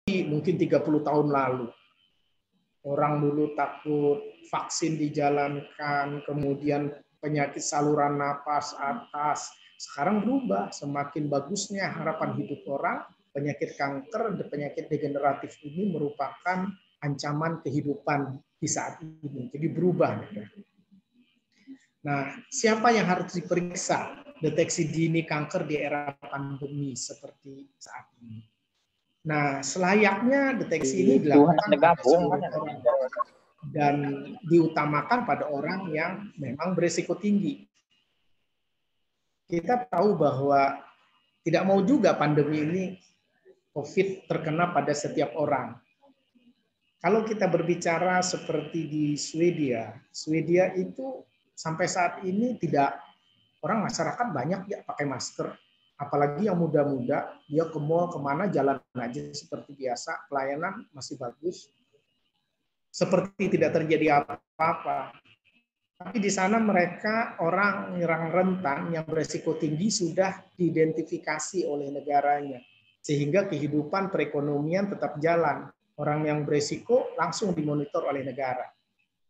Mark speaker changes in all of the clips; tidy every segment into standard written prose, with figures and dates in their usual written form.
Speaker 1: mungkin 30 tahun lalu. Orang dulu takut vaksin dijalankan, kemudian penyakit saluran napas atas. Sekarang berubah, semakin bagusnya harapan hidup orang, penyakit kanker, penyakit degeneratif ini merupakan ancaman kehidupan di saat ini. Jadi berubah. Nah, siapa yang harus diperiksa deteksi dini kanker di era pandemi seperti saat ini? Nah, selayaknya deteksi ini dilakukan pada seluruh orang dan diutamakan pada orang yang memang berisiko tinggi. Kita tahu bahwa tidak mau juga pandemi ini COVID terkena pada setiap orang. Kalau kita berbicara seperti di Swedia itu sampai saat ini tidak, orang masyarakat banyak ya pakai masker. Apalagi yang muda-muda, dia ke mall kemana jalan aja seperti biasa, pelayanan masih bagus, seperti tidak terjadi apa-apa. Tapi di sana mereka orang yang rentan, yang beresiko tinggi sudah diidentifikasi oleh negaranya, sehingga kehidupan perekonomian tetap jalan. Orang yang beresiko langsung dimonitor oleh negara,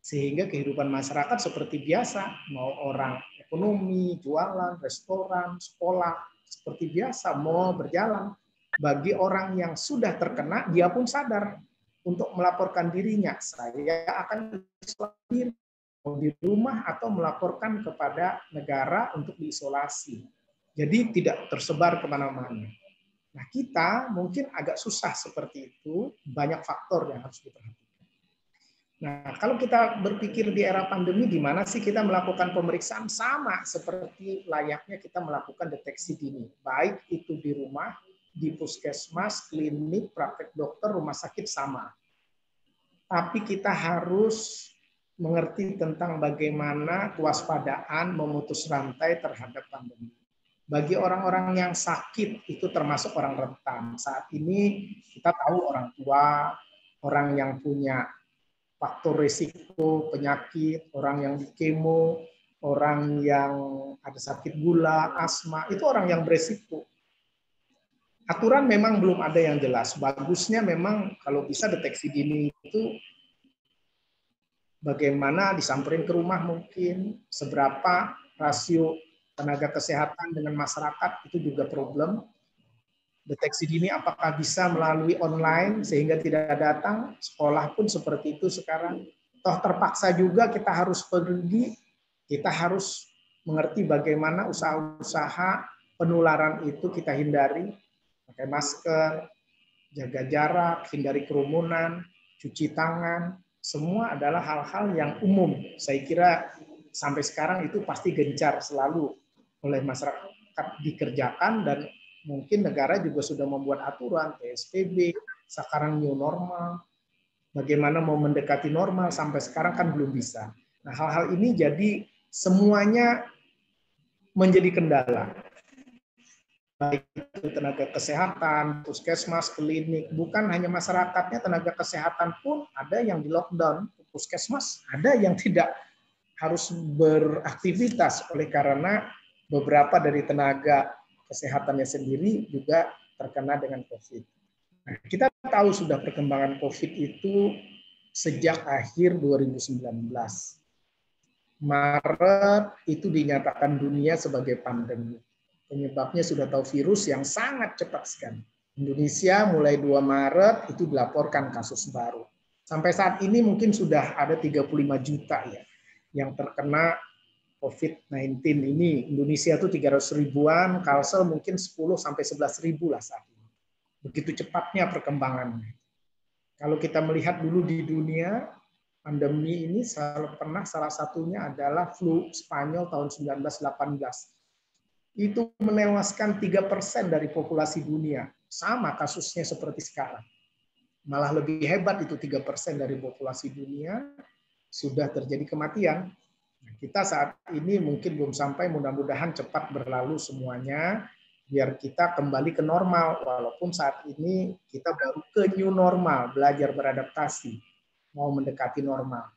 Speaker 1: sehingga kehidupan masyarakat seperti biasa, mau orang ekonomi, jualan, restoran, sekolah, seperti biasa, mau berjalan. Bagi orang yang sudah terkena, dia pun sadar untuk melaporkan dirinya. Saya akan isolasi di rumah atau melaporkan kepada negara untuk diisolasi. Jadi tidak tersebar kemana-mana. Nah, kita mungkin agak susah seperti itu, banyak faktor yang harus diperhatikan. Nah, kalau kita berpikir di era pandemi, di mana sih kita melakukan pemeriksaan sama seperti layaknya kita melakukan deteksi dini, baik itu di rumah, di puskesmas, klinik, praktek dokter, rumah sakit sama. Tapi kita harus mengerti tentang bagaimana kewaspadaan memutus rantai terhadap pandemi. Bagi orang-orang yang sakit, itu termasuk orang rentan. Saat ini kita tahu orang tua, orang yang punya faktor risiko penyakit, orang yang di kemo, orang yang ada sakit gula, asma, itu orang yang berisiko. Aturan memang belum ada yang jelas. Bagusnya memang kalau bisa deteksi dini itu bagaimana disamperin ke rumah mungkin, seberapa rasio tenaga kesehatan dengan masyarakat itu juga problem. Deteksi dini apakah bisa melalui online sehingga tidak datang, sekolah pun seperti itu sekarang. Toh terpaksa juga kita harus pergi, kita harus mengerti bagaimana usaha-usaha penularan itu kita hindari, pakai masker, jaga jarak, hindari kerumunan, cuci tangan, semua adalah hal-hal yang umum. Saya kira sampai sekarang itu pasti gencar selalu oleh masyarakat dikerjakan dan mungkin negara juga sudah membuat aturan, PSBB, sekarang new normal, bagaimana mau mendekati normal, sampai sekarang kan belum bisa. Nah, hal-hal ini jadi semuanya menjadi kendala. Baik itu tenaga kesehatan, puskesmas, klinik, bukan hanya masyarakatnya, tenaga kesehatan pun ada yang di lockdown, puskesmas ada yang tidak harus beraktivitas oleh karena beberapa dari tenaga kesehatannya sendiri juga terkena dengan COVID. Nah, kita tahu sudah perkembangan COVID itu sejak akhir 2019. Maret itu dinyatakan dunia sebagai pandemi. Penyebabnya sudah tahu, virus yang sangat cepat sekali. Indonesia mulai 2 Maret itu dilaporkan kasus baru. Sampai saat ini mungkin sudah ada 35 juta ya yang terkena COVID-19 ini. Indonesia itu 300 ribuan, Kalsel mungkin 10 sampai 11 ribu lah saat ini. Begitu cepatnya perkembangannya. Kalau kita melihat dulu di dunia, pandemi ini pernah salah satunya adalah flu Spanyol tahun 1918. Itu menewaskan 3% dari populasi dunia. Sama kasusnya seperti sekarang. Malah lebih hebat itu 3% dari populasi dunia sudah terjadi kematian. Kita saat ini mungkin belum sampai, mudah-mudahan cepat berlalu semuanya, biar kita kembali ke normal, walaupun saat ini kita baru ke new normal, belajar beradaptasi, mau mendekati normal.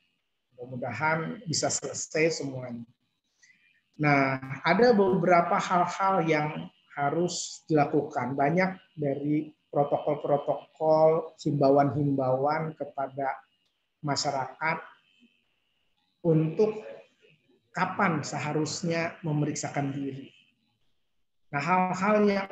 Speaker 1: Mudah-mudahan bisa selesai semuanya. Nah, ada beberapa hal-hal yang harus dilakukan. Banyak dari protokol-protokol, himbauan-himbauan kepada masyarakat untuk kapan seharusnya memeriksakan diri. Nah, hal-hal yang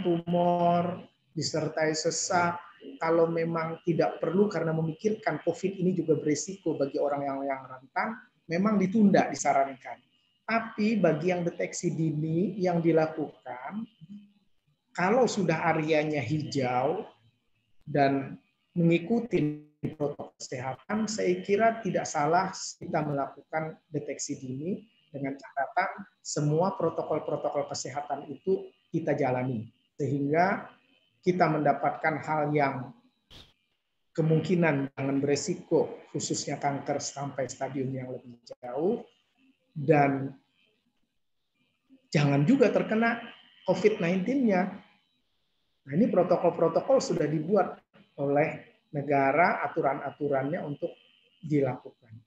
Speaker 1: tumor disertai sesak, kalau memang tidak perlu karena memikirkan COVID ini juga berisiko bagi orang yang rentan, memang ditunda disarankan. Tapi bagi yang deteksi dini yang dilakukan, kalau sudah areanya hijau dan mengikuti protokol kesehatan, saya kira tidak salah kita melakukan deteksi dini dengan catatan semua protokol-protokol kesehatan itu kita jalani. Sehingga kita mendapatkan hal yang kemungkinan jangan beresiko, khususnya kanker sampai stadium yang lebih jauh, dan jangan juga terkena COVID-19-nya. Nah, ini protokol-protokol sudah dibuat oleh negara, aturan-aturannya untuk dilakukan.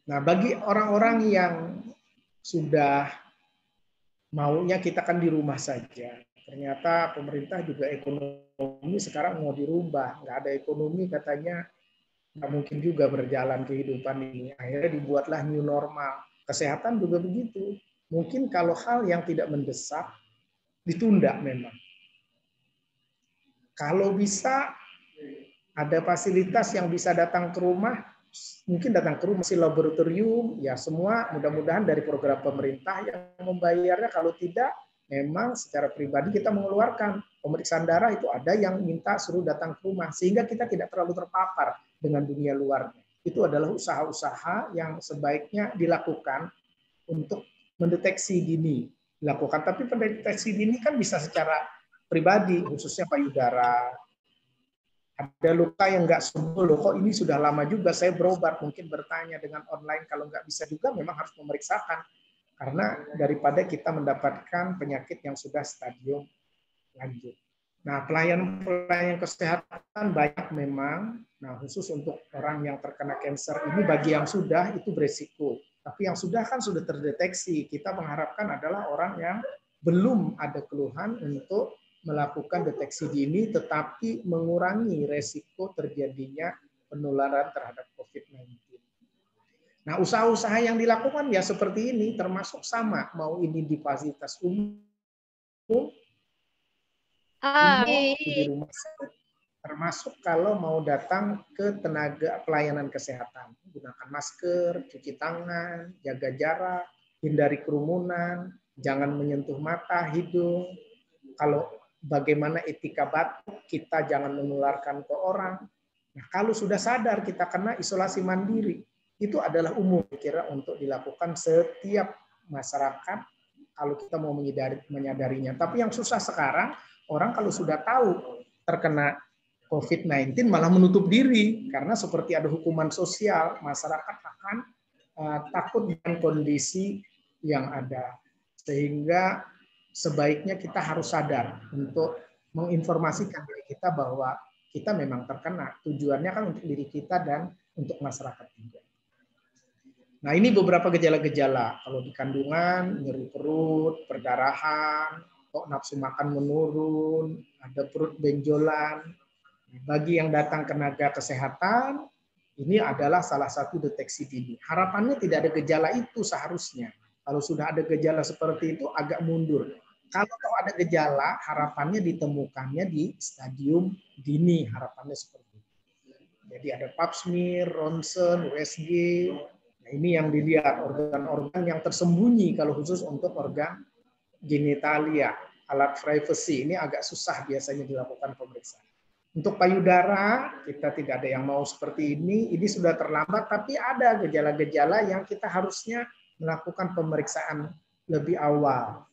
Speaker 1: Nah, bagi orang-orang yang sudah maunya kita kan di rumah saja, ternyata pemerintah juga ekonomi sekarang mau dirubah. Nggak ada ekonomi katanya, nggak mungkin juga berjalan kehidupan ini. Akhirnya dibuatlah new normal. Kesehatan juga begitu. Mungkin kalau hal yang tidak mendesak, ditunda memang. Kalau bisa ada fasilitas yang bisa datang ke rumah, mungkin datang ke rumah si laboratorium, ya semua mudah-mudahan dari program pemerintah yang membayarnya. Kalau tidak, memang secara pribadi kita mengeluarkan pemeriksaan darah itu ada yang minta suruh datang ke rumah sehingga kita tidak terlalu terpapar dengan dunia luarnya. Itu adalah usaha-usaha yang sebaiknya dilakukan untuk mendeteksi dini dilakukan. Tapi pendeteksi dini kan bisa secara pribadi, khususnya payudara. Ada luka yang nggak sembuh loh, kok ini sudah lama juga saya berobat, mungkin bertanya dengan online, kalau nggak bisa juga memang harus memeriksakan. Karena daripada kita mendapatkan penyakit yang sudah stadium lanjut. Nah, pelayan kesehatan banyak memang, nah khusus untuk orang yang terkena kanker ini bagi yang sudah itu beresiko. Tapi yang sudah kan sudah terdeteksi, kita mengharapkan adalah orang yang belum ada keluhan untuk melakukan deteksi dini tetapi mengurangi resiko terjadinya penularan terhadap COVID-19. Nah, usaha-usaha yang dilakukan ya seperti ini termasuk sama, mau ini di fasilitas umum, di rumah sakit, termasuk kalau mau datang ke tenaga pelayanan kesehatan. Gunakan masker, cuci tangan, jaga jarak, hindari kerumunan, jangan menyentuh mata, hidung. Kalau bagaimana etika batuk, kita jangan menularkan ke orang. Nah, kalau sudah sadar kita kena isolasi mandiri, itu adalah umum kira untuk dilakukan setiap masyarakat kalau kita mau menyadarinya. Tapi yang susah sekarang, orang kalau sudah tahu terkena COVID-19 malah menutup diri karena seperti ada hukuman sosial, masyarakat akan takut dengan kondisi yang ada. Sehingga sebaiknya kita harus sadar untuk menginformasikan diri kita bahwa kita memang terkena. Tujuannya kan untuk diri kita dan untuk masyarakat juga. Nah, ini beberapa gejala-gejala. Kalau di kandungan, nyeri perut, perdarahan, kok nafsu makan menurun, ada perut benjolan. Bagi yang datang ke tenaga kesehatan, ini adalah salah satu deteksi dini. Harapannya tidak ada gejala itu seharusnya. Kalau sudah ada gejala seperti itu, agak mundur. Kalau ada gejala, harapannya ditemukannya di stadium dini, harapannya seperti itu. Jadi ada pap smear, ronsen, USG. Nah, ini yang dilihat organ-organ yang tersembunyi kalau khusus untuk organ genitalia, alat privacy. Ini agak susah biasanya dilakukan pemeriksaan. Untuk payudara, kita tidak ada yang mau seperti ini sudah terlambat, tapi ada gejala-gejala yang kita harusnya melakukan pemeriksaan lebih awal.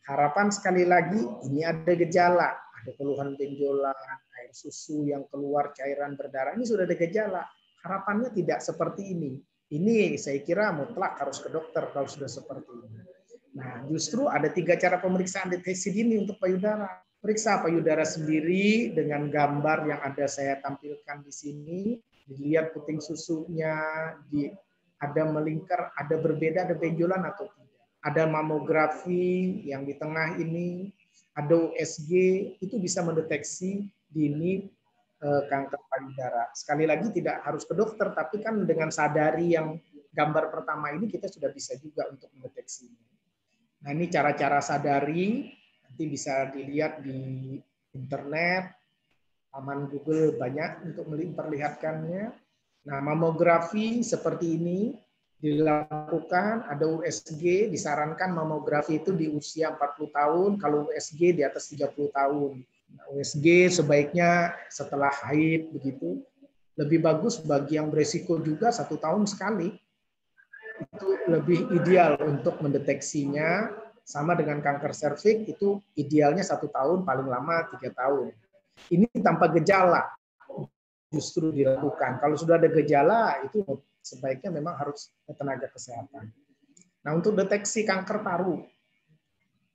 Speaker 1: Harapan sekali lagi, ini ada gejala, ada keluhan benjolan, air susu yang keluar, cairan berdarah, ini sudah ada gejala. Harapannya tidak seperti ini. Ini saya kira mutlak harus ke dokter kalau sudah seperti ini. Nah, justru ada 3 cara pemeriksaan deteksi dini untuk payudara. Periksa payudara sendiri dengan gambar yang ada saya tampilkan di sini. Dilihat puting susunya, ada melingkar, ada berbeda, ada benjolan atau tidak. Ada mamografi yang di tengah ini. ada USG, itu bisa mendeteksi dini kanker payudara. Sekali lagi tidak harus ke dokter, tapi kan dengan sadari yang gambar pertama ini kita sudah bisa juga untuk mendeteksi. Nah, ini cara-cara sadari, nanti bisa dilihat di internet, laman Google banyak untuk memperlihatkannya. Nah, mamografi seperti ini dilakukan, ada USG, disarankan mamografi itu di usia 40 tahun, kalau USG di atas 30 tahun. Nah, USG sebaiknya setelah haid begitu. Lebih bagus bagi yang beresiko juga 1 tahun sekali. Itu lebih ideal untuk mendeteksinya. Sama dengan kanker serviks itu idealnya 1 tahun, paling lama 3 tahun. Ini tanpa gejala justru dilakukan. Kalau sudah ada gejala itu sebaiknya memang harus tenaga kesehatan. Nah, untuk deteksi kanker paru,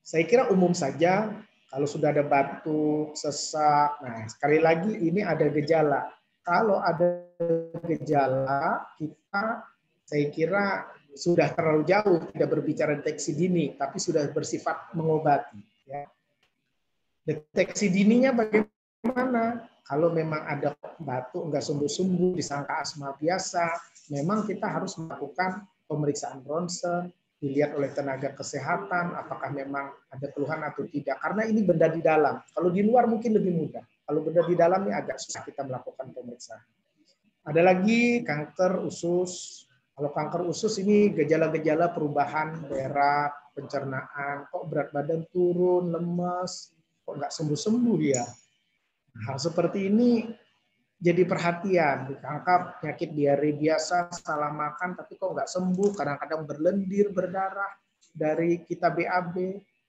Speaker 1: saya kira umum saja. Kalau sudah ada batuk, sesak, nah sekali lagi ini ada gejala. Kalau ada gejala, kita saya kira sudah terlalu jauh tidak berbicara deteksi dini, tapi sudah bersifat mengobati. Ya. Deteksi dininya bagaimana? Kalau memang ada batuk nggak sembuh-sembuh, disangka asma biasa, memang kita harus melakukan pemeriksaan ronsen, dilihat oleh tenaga kesehatan apakah memang ada keluhan atau tidak. Karena ini benda di dalam. Kalau di luar mungkin lebih mudah. Kalau benda di dalam ini agak susah kita melakukan pemeriksaan. Ada lagi kanker usus. Kalau kanker usus ini gejala-gejala perubahan berat, pencernaan, kok berat badan turun, lemes, kok nggak sembuh-sembuh dia. Hal seperti ini jadi perhatian. Ditangkap penyakit diare biasa, salah makan, tapi kok nggak sembuh, kadang-kadang berlendir, berdarah dari kita BAB,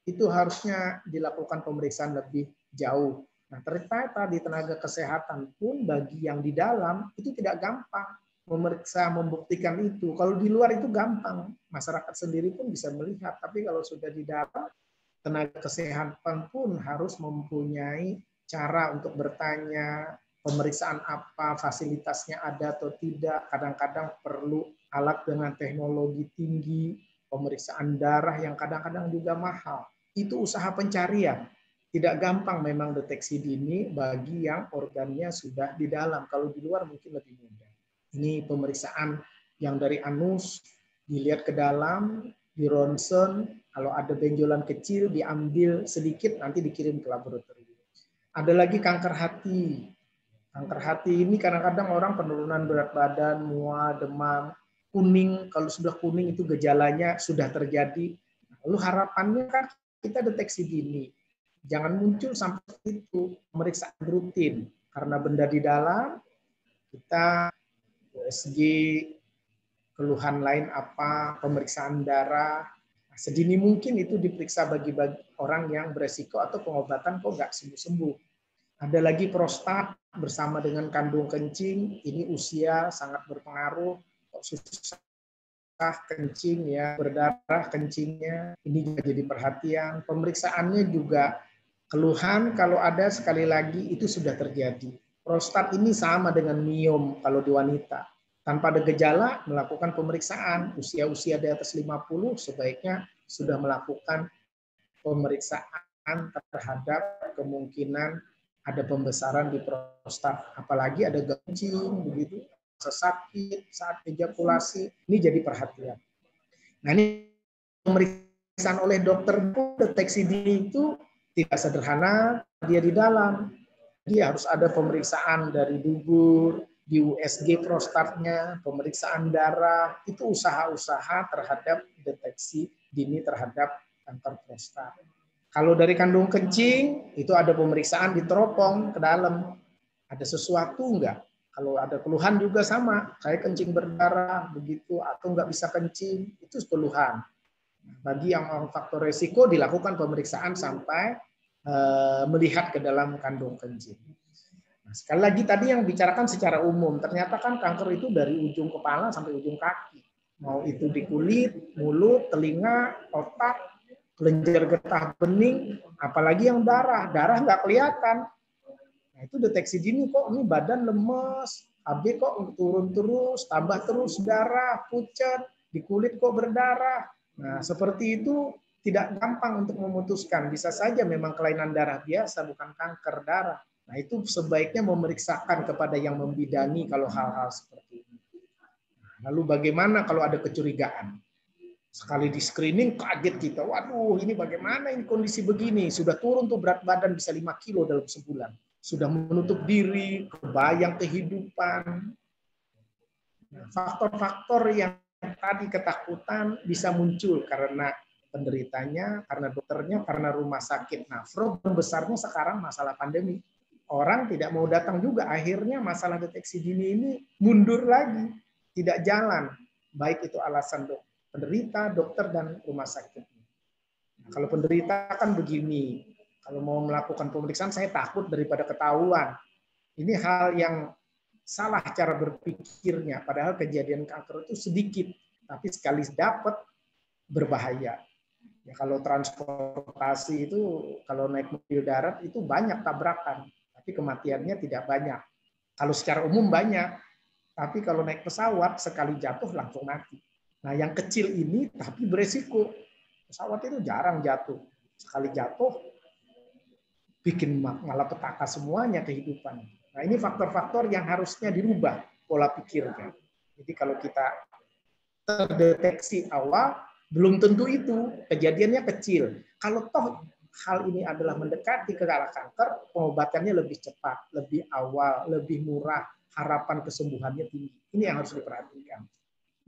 Speaker 1: itu harusnya dilakukan pemeriksaan lebih jauh. Nah, ternyata di tenaga kesehatan pun bagi yang di dalam itu tidak gampang memeriksa, membuktikan itu. Kalau di luar itu gampang, masyarakat sendiri pun bisa melihat, tapi kalau sudah di dalam, tenaga kesehatan pun harus mempunyai cara untuk bertanya, pemeriksaan apa, fasilitasnya ada atau tidak, kadang-kadang perlu alat dengan teknologi tinggi, pemeriksaan darah yang kadang-kadang juga mahal. Itu usaha pencarian. Tidak gampang memang deteksi dini bagi yang organnya sudah di dalam. Kalau di luar mungkin lebih mudah. Ini pemeriksaan yang dari anus, dilihat ke dalam, di ronsen, kalau ada benjolan kecil diambil sedikit, nanti dikirim ke laboratorium. Ada lagi kanker hati. Kanker hati ini kadang-kadang orang penurunan berat badan, mual, demam, kuning. Kalau sudah kuning itu gejalanya sudah terjadi. Lalu harapannya kan kita deteksi dini. Jangan muncul sampai itu, pemeriksaan rutin. Karena benda di dalam, kita USG, keluhan lain apa, pemeriksaan darah. Sedini mungkin itu diperiksa bagi orang yang beresiko atau pengobatan kok nggak sembuh-sembuh. Ada lagi prostat bersama dengan kandung kencing, ini usia sangat berpengaruh, kok susah kencing ya, berdarah kencingnya, ini juga jadi perhatian. Pemeriksaannya juga keluhan kalau ada sekali lagi itu sudah terjadi. Prostat ini sama dengan miom kalau di wanita. Tanpa ada gejala melakukan pemeriksaan, usia-usia di atas 50 sebaiknya sudah melakukan pemeriksaan terhadap kemungkinan ada pembesaran di prostat, apalagi ada kencing begitu, sakit saat ejakulasi, ini jadi perhatian. Nah, ini pemeriksaan oleh dokter deteksi dini itu tidak sederhana, dia di dalam. Dia harus ada pemeriksaan dari dubur, di USG prostatnya, pemeriksaan darah, itu usaha-usaha terhadap deteksi dini terhadap kanker prostat. Kalau dari kandung kencing, itu ada pemeriksaan di teropong ke dalam. Ada sesuatu enggak? Kalau ada keluhan juga sama, saya kencing berdarah begitu atau enggak bisa kencing, itu keluhan. Bagi yang faktor resiko dilakukan pemeriksaan sampai melihat ke dalam kandung kencing. Nah, sekali lagi tadi yang bicarakan secara umum, ternyata kan kanker itu dari ujung kepala sampai ujung kaki. Mau itu di kulit, mulut, telinga, otak, kelenjar getah bening, apalagi yang darah. Darah nggak kelihatan. Nah, itu deteksi dini kok ini badan lemes, AB kok turun terus, tambah terus darah, pucat, di kulit kok berdarah. Nah, seperti itu tidak gampang untuk memutuskan. Bisa saja memang kelainan darah biasa, bukan kanker darah. Nah, itu sebaiknya memeriksakan kepada yang membidangi kalau hal-hal seperti ini. Lalu bagaimana kalau ada kecurigaan? Sekali di screening kaget kita, waduh ini bagaimana ini kondisi begini, sudah turun tuh berat badan bisa 5 kilo dalam sebulan, sudah menutup diri, kebayang kehidupan. Faktor-faktor yang tadi ketakutan bisa muncul karena penderitanya, karena dokternya, karena rumah sakit. Nah, problem besarnya sekarang masalah pandemi. Orang tidak mau datang juga, akhirnya masalah deteksi dini ini mundur lagi, tidak jalan. Baik itu alasan penderita, dokter, dan rumah sakit. Nah, kalau penderita kan begini, kalau mau melakukan pemeriksaan saya takut daripada ketahuan. Ini hal yang salah cara berpikirnya, padahal kejadian kanker itu sedikit, tapi sekali dapat berbahaya. Ya, kalau transportasi itu, kalau naik mobil darat itu banyak tabrakan, tapi kematiannya tidak banyak. Kalau secara umum banyak, tapi kalau naik pesawat sekali jatuh langsung mati. Nah, yang kecil ini tapi beresiko. Pesawat itu jarang jatuh. Sekali jatuh bikin malapetaka semuanya kehidupan. Nah, ini faktor-faktor yang harusnya dirubah pola pikirnya. Jadi kalau kita terdeteksi awal, belum tentu itu, kejadiannya kecil. Kalau toh hal ini adalah mendekati ke arah kanker, pengobatannya lebih cepat, lebih awal, lebih murah, harapan kesembuhannya tinggi. Ini yang harus diperhatikan.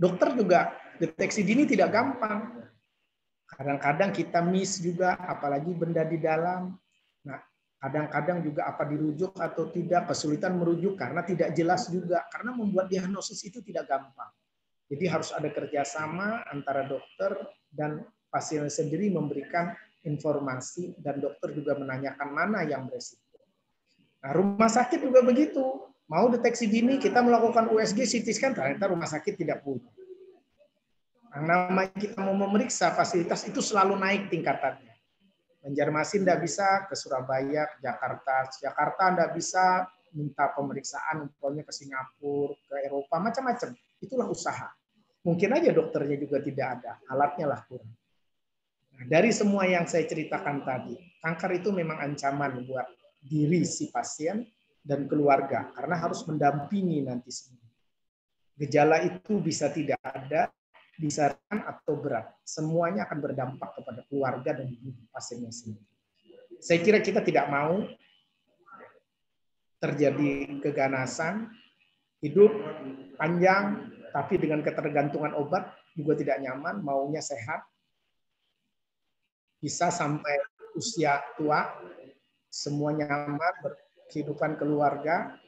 Speaker 1: Dokter juga deteksi dini tidak gampang. Kadang-kadang kita miss juga, apalagi benda di dalam. Nah, kadang-kadang juga apa dirujuk atau tidak, kesulitan merujuk karena tidak jelas juga. Karena membuat diagnosis itu tidak gampang. Jadi harus ada kerjasama antara dokter dan pasien sendiri memberikan informasi dan dokter juga menanyakan mana yang beresiko. Nah, rumah sakit juga begitu. Mau deteksi dini, kita melakukan USG, CT scan, ternyata rumah sakit tidak punya. Yang namanya kita mau memeriksa fasilitas itu selalu naik tingkatannya. Banjarmasin tidak bisa, ke Surabaya, ke Jakarta. Jakarta tidak bisa, minta pemeriksaan umpamanya ke Singapura, ke Eropa, macam-macam. Itulah usaha. Mungkin aja dokternya juga tidak ada, alatnya lah kurang. Nah, dari semua yang saya ceritakan tadi, kanker itu memang ancaman buat diri si pasien dan keluarga, karena harus mendampingi nanti semua. Gejala itu bisa tidak ada, bisa ringan atau berat. Semuanya akan berdampak kepada keluarga dan pasiennya sendiri. Saya kira kita tidak mau terjadi keganasan, hidup panjang, tapi dengan ketergantungan obat juga tidak nyaman, maunya sehat, bisa sampai usia tua, semua nyaman, berkehidupan keluarga,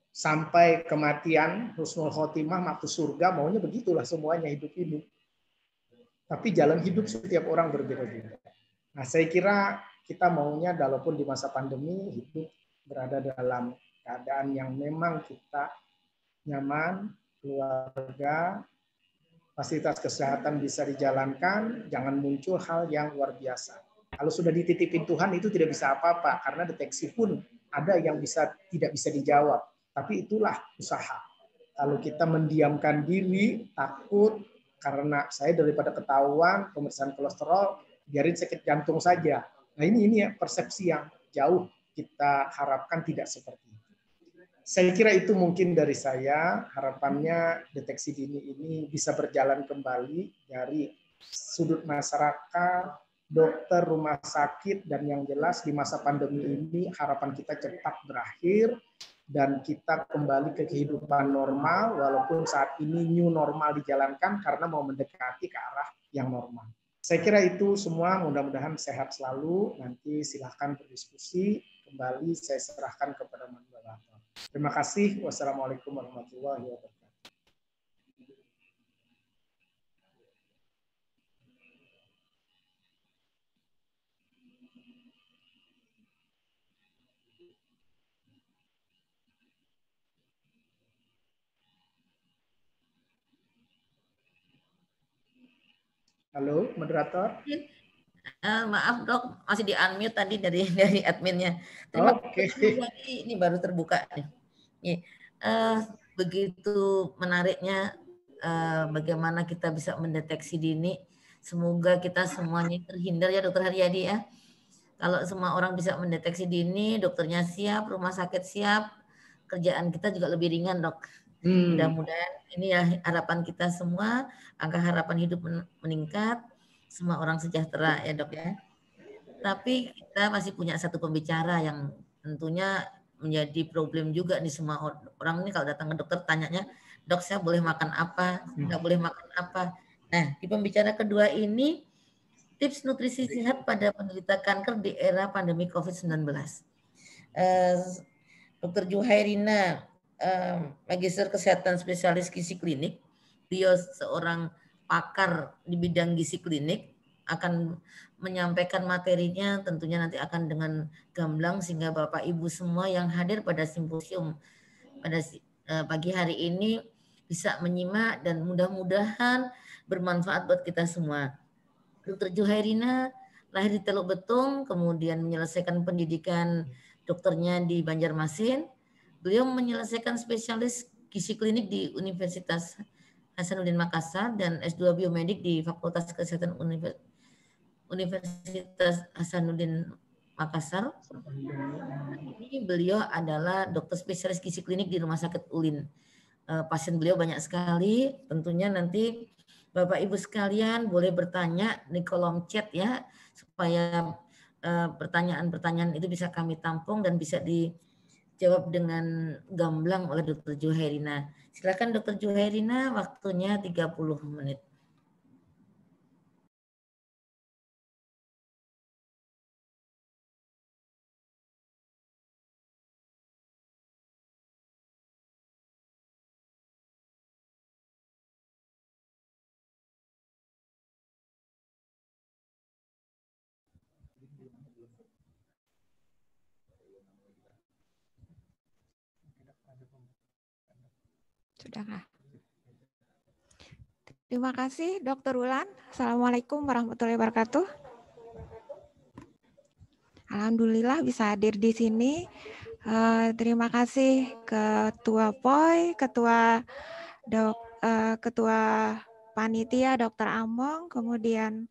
Speaker 1: sampai kematian, husnul khotimah, masuk surga, maunya begitulah semuanya hidup ini. Tapi jalan hidup setiap orang berbeda-beda. Nah, saya kira kita maunya, walaupun di masa pandemi, hidup berada dalam keadaan yang memang kita nyaman, keluarga, fasilitas kesehatan bisa dijalankan, jangan muncul hal yang luar biasa. Kalau sudah dititipin Tuhan itu tidak bisa apa-apa, karena deteksi pun ada yang tidak bisa dijawab. Tapi itulah usaha. Kalau kita mendiamkan diri, takut, karena saya daripada ketahuan, pemeriksaan kolesterol, biarin sakit jantung saja. Nah ini persepsi yang jauh kita harapkan tidak seperti itu. Saya kira itu mungkin dari saya. Harapannya deteksi dini ini bisa berjalan kembali dari sudut masyarakat, dokter, rumah sakit, dan yang jelas di masa pandemi ini harapan kita cepat berakhir dan kita kembali ke kehidupan normal, walaupun saat ini new normal dijalankan karena mau mendekati ke arah yang normal. Saya kira itu semua, mudah-mudahan sehat selalu. Nanti silahkan berdiskusi. Kembali saya serahkan kepada moderator. Terima kasih. Wassalamualaikum warahmatullahi wabarakatuh. Halo, moderator.
Speaker 2: Maaf dok, masih di unmute tadi dari adminnya. Terima kasih lagi, ini baru terbuka nih. Begitu menariknya bagaimana kita bisa mendeteksi dini. Semoga kita semuanya terhindar ya Dokter Haryadi ya. Kalau semua orang bisa mendeteksi dini, dokternya siap, rumah sakit siap, kerjaan kita juga lebih ringan, Dok. Mudah-mudahan ini ya harapan kita semua, angka harapan hidup meningkat, semua orang sejahtera ya, Dok ya. Tapi kita masih punya satu pembicara yang tentunya menjadi problem juga nih, semua orang ini kalau datang ke dokter tanyanya, "Dok, saya boleh makan apa? Nggak boleh makan apa?" Nah, di pembicara kedua ini tips nutrisi sehat pada penderita kanker di era pandemi COVID-19. Dr. Juhairina, Magister Kesehatan Spesialis Gizi Klinik, beliau seorang pakar di bidang gizi klinik, akan menyampaikan materinya tentunya nanti akan dengan gamblang sehingga Bapak Ibu semua yang hadir pada simposium pada pagi hari ini bisa menyimak dan mudah-mudahan bermanfaat buat kita semua. Dr. Juhairina lahir di Teluk Betung, kemudian menyelesaikan pendidikan dokternya di Banjarmasin. Beliau menyelesaikan spesialis gizi klinik di Universitas Hasanuddin Makassar dan S2 Biomedik di Fakultas Kesehatan Universitas Hasanuddin Makassar. Ini beliau adalah dokter spesialis gizi klinik di Rumah Sakit Ulin. Pasien beliau banyak sekali, tentunya nanti Bapak Ibu sekalian boleh bertanya di kolom chat ya, supaya pertanyaan-pertanyaan itu bisa kami tampung dan bisa dijawab dengan gamblang oleh Dr. Juhairina. Silakan Dr. Juhairina, waktunya 30 menit.
Speaker 3: Sudahkah? Terima kasih Dr. Wulan. Assalamualaikum warahmatullahi wabarakatuh. Alhamdulillah bisa hadir di sini. Terima kasih Ketua POI, Ketua Panitia Dr. Among, kemudian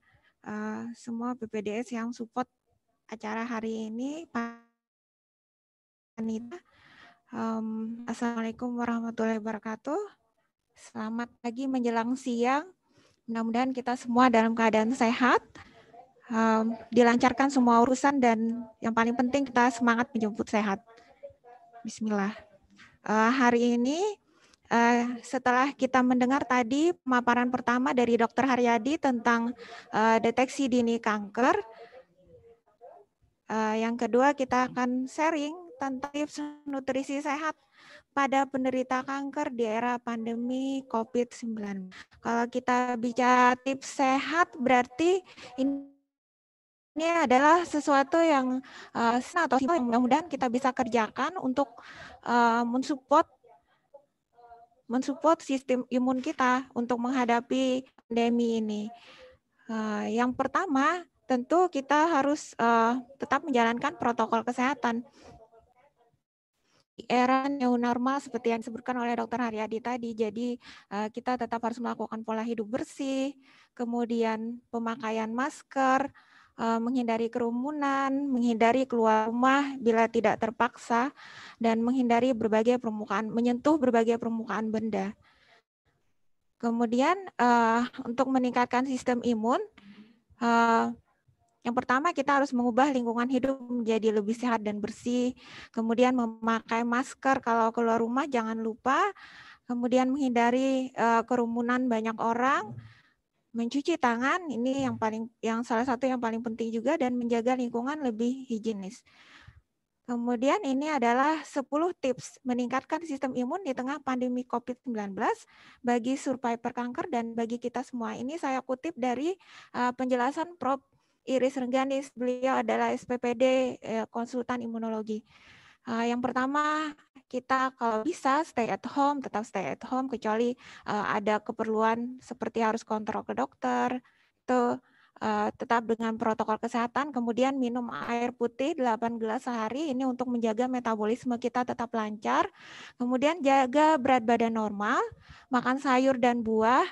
Speaker 3: semua BPDS yang support acara hari ini. Panitia. Assalamualaikum warahmatullahi wabarakatuh. Selamat pagi menjelang siang. Mudah-mudahan kita semua dalam keadaan sehat, dilancarkan semua urusan, dan yang paling penting kita semangat menjemput sehat. Bismillah. Hari ini setelah kita mendengar tadi pemaparan pertama dari Dr. Haryadi tentang deteksi dini kanker, yang kedua kita akan sharing tentang tips nutrisi sehat pada penderita kanker di era pandemi COVID-19. Kalau kita bicara tips sehat, berarti ini adalah sesuatu yang atau yang mudah-mudahan kita bisa kerjakan untuk mensupport sistem imun kita untuk menghadapi pandemi ini. Yang pertama, tentu kita harus tetap menjalankan protokol kesehatan. Di era new normal seperti yang disebutkan oleh Dr. Haryadi tadi, jadi kita tetap harus melakukan pola hidup bersih, kemudian pemakaian masker, menghindari kerumunan, menghindari keluar rumah bila tidak terpaksa, dan menghindari menyentuh berbagai permukaan benda. Kemudian untuk meningkatkan sistem imun, yang pertama kita harus mengubah lingkungan hidup menjadi lebih sehat dan bersih, kemudian memakai masker kalau keluar rumah jangan lupa, kemudian menghindari kerumunan banyak orang, mencuci tangan, ini yang salah satu yang paling penting juga, dan menjaga lingkungan lebih higienis. Kemudian ini adalah 10 tips meningkatkan sistem imun di tengah pandemi COVID-19 bagi survivor kanker dan bagi kita semua. Ini saya kutip dari penjelasan Prof. Iris Rengganis, beliau adalah SPPD konsultan imunologi. Yang pertama, kita kalau bisa tetap stay at home, kecuali ada keperluan seperti harus kontrol ke dokter, itu tetap dengan protokol kesehatan, kemudian minum air putih 8 gelas sehari, ini untuk menjaga metabolisme kita tetap lancar, kemudian jaga berat badan normal, makan sayur dan buah,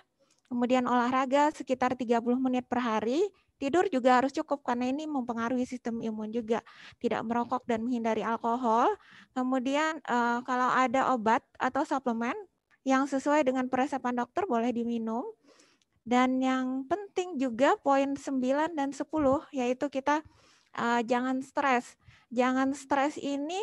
Speaker 3: kemudian olahraga sekitar 30 menit per hari. Tidur juga harus cukup karena ini mempengaruhi sistem imun juga. Tidak merokok dan menghindari alkohol. Kemudian kalau ada obat atau suplemen yang sesuai dengan peresepan dokter boleh diminum. Dan yang penting juga poin 9 dan 10 yaitu kita jangan stres. Jangan stres ini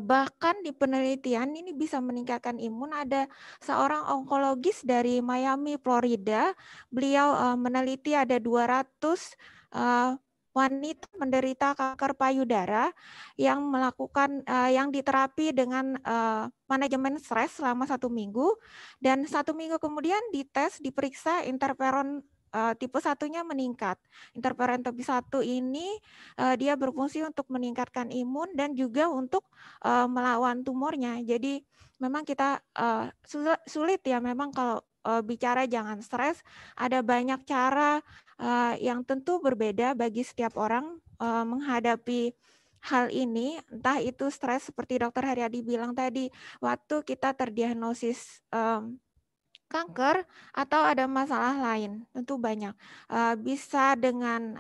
Speaker 3: bahkan di penelitian ini bisa meningkatkan imun. Ada seorang onkologis dari Miami, Florida. Beliau meneliti ada 200 wanita menderita kanker payudara yang melakukan yang diterapi dengan manajemen stres selama 1 minggu, dan 1 minggu kemudian dites, diperiksa interferon tipe 1-nya meningkat. Interferon tipe 1 ini dia berfungsi untuk meningkatkan imun dan juga untuk melawan tumornya. Jadi memang kita sulit ya memang kalau bicara jangan stres. Ada banyak cara yang tentu berbeda bagi setiap orang menghadapi hal ini, entah itu stres seperti Dr. Haryadi bilang tadi, waktu kita terdiagnosis kanker atau ada masalah lain, tentu banyak. Bisa dengan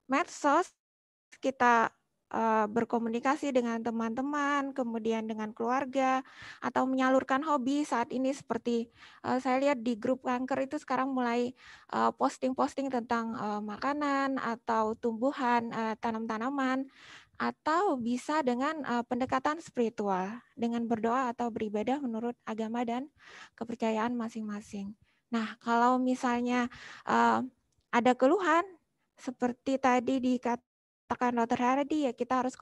Speaker 3: medsos, kita berkomunikasi dengan teman-teman, kemudian dengan keluarga, atau menyalurkan hobi saat ini seperti saya lihat di grup kanker itu sekarang mulai posting-posting tentang makanan atau tumbuhan, tanam-tanaman, atau bisa dengan pendekatan spiritual, dengan berdoa atau beribadah menurut agama dan kepercayaan masing-masing. Nah, kalau misalnya ada keluhan, seperti tadi dikatakan Dr. Hardy, ya kita harus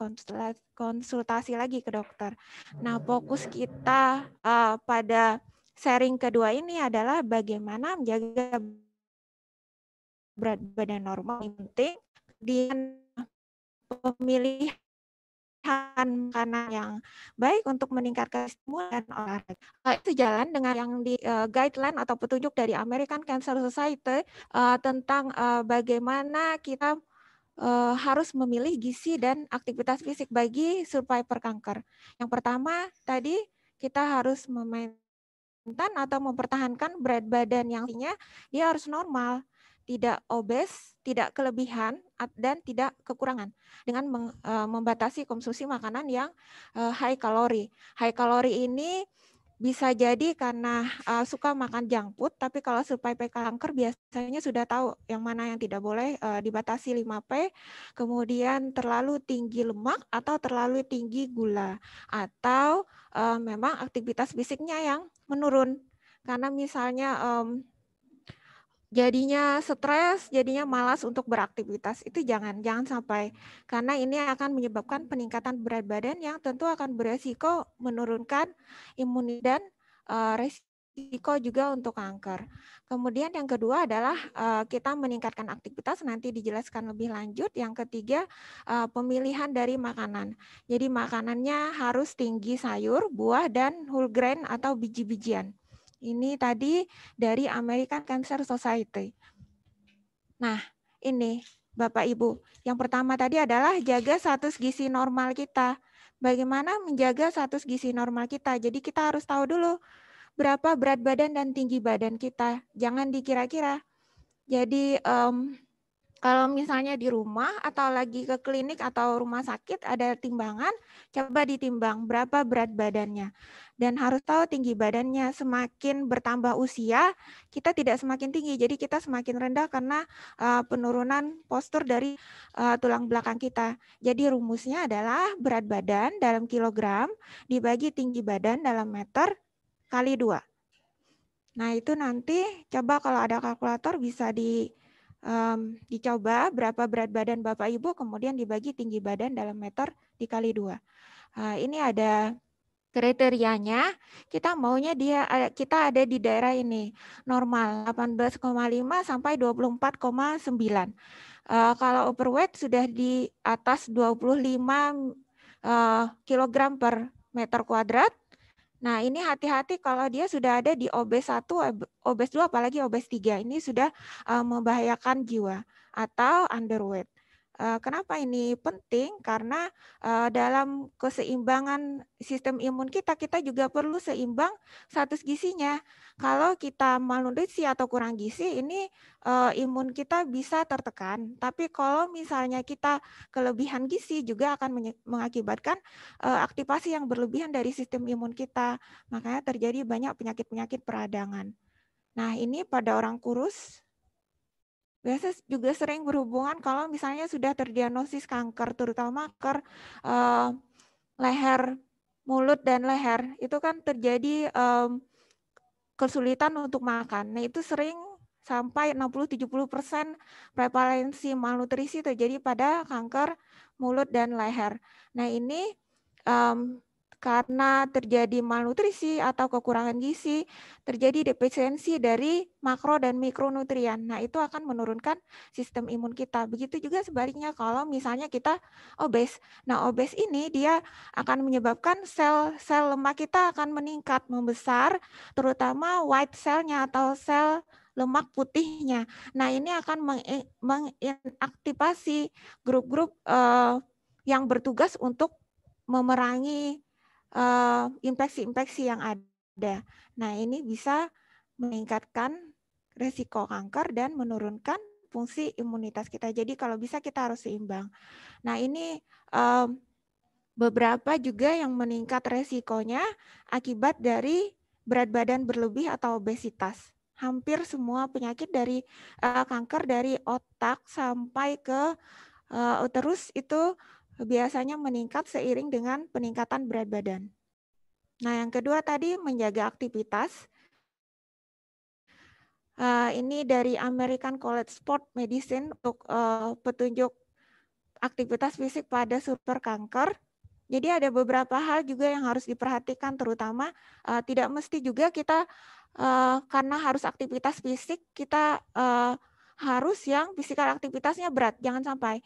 Speaker 3: konsultasi lagi ke dokter. Nah, fokus kita pada sharing kedua ini adalah bagaimana menjaga berat badan normal. Yang penting dengan pemilihan makanan yang baik untuk meningkatkan imun dan olahraga. Itu jalan dengan yang di guideline atau petunjuk dari American Cancer Society tentang bagaimana kita harus memilih gizi dan aktivitas fisik bagi survivor kanker. Yang pertama tadi kita harus memaintain atau mempertahankan berat badan yang dia harus normal, tidak obes, tidak kelebihan, dan tidak kekurangan, dengan membatasi konsumsi makanan yang high kalori. High kalori ini bisa jadi karena suka makan junk food, tapi kalau survivor kanker biasanya sudah tahu yang mana yang tidak boleh, dibatasi 5P, kemudian terlalu tinggi lemak atau terlalu tinggi gula, atau memang aktivitas fisiknya yang menurun. Karena misalnya jadinya stres, jadinya malas untuk beraktivitas, itu jangan sampai, karena ini akan menyebabkan peningkatan berat badan yang tentu akan beresiko menurunkan imunitas dan resiko juga untuk kanker. Kemudian yang kedua adalah kita meningkatkan aktivitas, nanti dijelaskan lebih lanjut. Yang ketiga, pemilihan dari makanan. Jadi makanannya harus tinggi sayur, buah, dan whole grain atau biji-bijian. Ini tadi dari American Cancer Society. Nah, ini Bapak Ibu. Yang pertama tadi adalah jaga status gizi normal kita. Bagaimana menjaga status gizi normal kita? Jadi kita harus tahu dulu berapa berat badan dan tinggi badan kita. Jangan dikira-kira. Jadi kalau misalnya di rumah atau lagi ke klinik atau rumah sakit ada timbangan, coba ditimbang berapa berat badannya. Dan harus tahu tinggi badannya. Semakin bertambah usia, kita tidak semakin tinggi. Jadi kita semakin rendah karena penurunan postur dari tulang belakang kita. Jadi rumusnya adalah berat badan dalam kilogram dibagi tinggi badan dalam meter kali 2. Nah itu nanti coba kalau ada kalkulator bisa dicoba berapa berat badan Bapak Ibu, kemudian dibagi tinggi badan dalam meter dikali 2. Ini ada kriterianya, kita maunya kita ada di daerah ini, normal 18,5 sampai 24,9. Kalau overweight sudah di atas 25 kg per meter kuadrat. Nah ini hati-hati kalau dia sudah ada di obes 1, obes 2, apalagi obes 3. Ini sudah membahayakan jiwa atau underweight. Kenapa ini penting? Karena dalam keseimbangan sistem imun kita juga perlu seimbang status gizinya. Kalau kita malnutrisi atau kurang gizi, ini imun kita bisa tertekan. Tapi kalau misalnya kita kelebihan gizi juga akan mengakibatkan aktivasi yang berlebihan dari sistem imun kita. Makanya terjadi banyak penyakit-penyakit peradangan. Nah, ini pada orang kurus biasa juga sering berhubungan kalau misalnya sudah terdiagnosis kanker, terutama kanker leher, mulut dan leher. Itu kan terjadi kesulitan untuk makan. Nah, itu sering sampai 60-70% prevalensi malnutrisi terjadi pada kanker mulut dan leher. Nah, ini karena terjadi malnutrisi atau kekurangan gizi, terjadi defisiensi dari makro dan mikronutrien. Nah, itu akan menurunkan sistem imun kita. Begitu juga sebaliknya kalau misalnya kita obes. Nah, obes ini dia akan menyebabkan sel-sel lemak kita akan meningkat, membesar, terutama white cell-nya atau sel lemak putihnya. Nah, ini akan mengaktifasi grup-grup yang bertugas untuk memerangi infeksi-infeksi yang ada. Nah, ini bisa meningkatkan risiko kanker dan menurunkan fungsi imunitas kita. Jadi kalau bisa kita harus seimbang. Nah, ini beberapa juga yang meningkat resikonya akibat dari berat badan berlebih atau obesitas. Hampir semua penyakit dari kanker dari otak sampai ke uterus itu biasanya meningkat seiring dengan peningkatan berat badan. Nah, yang kedua tadi menjaga aktivitas. Ini dari American College Sport Medicine untuk petunjuk aktivitas fisik pada super kanker. Jadi ada beberapa hal juga yang harus diperhatikan, terutama tidak mesti juga kita karena harus aktivitas fisik, kita harus yang fisikal aktivitasnya berat, jangan sampai.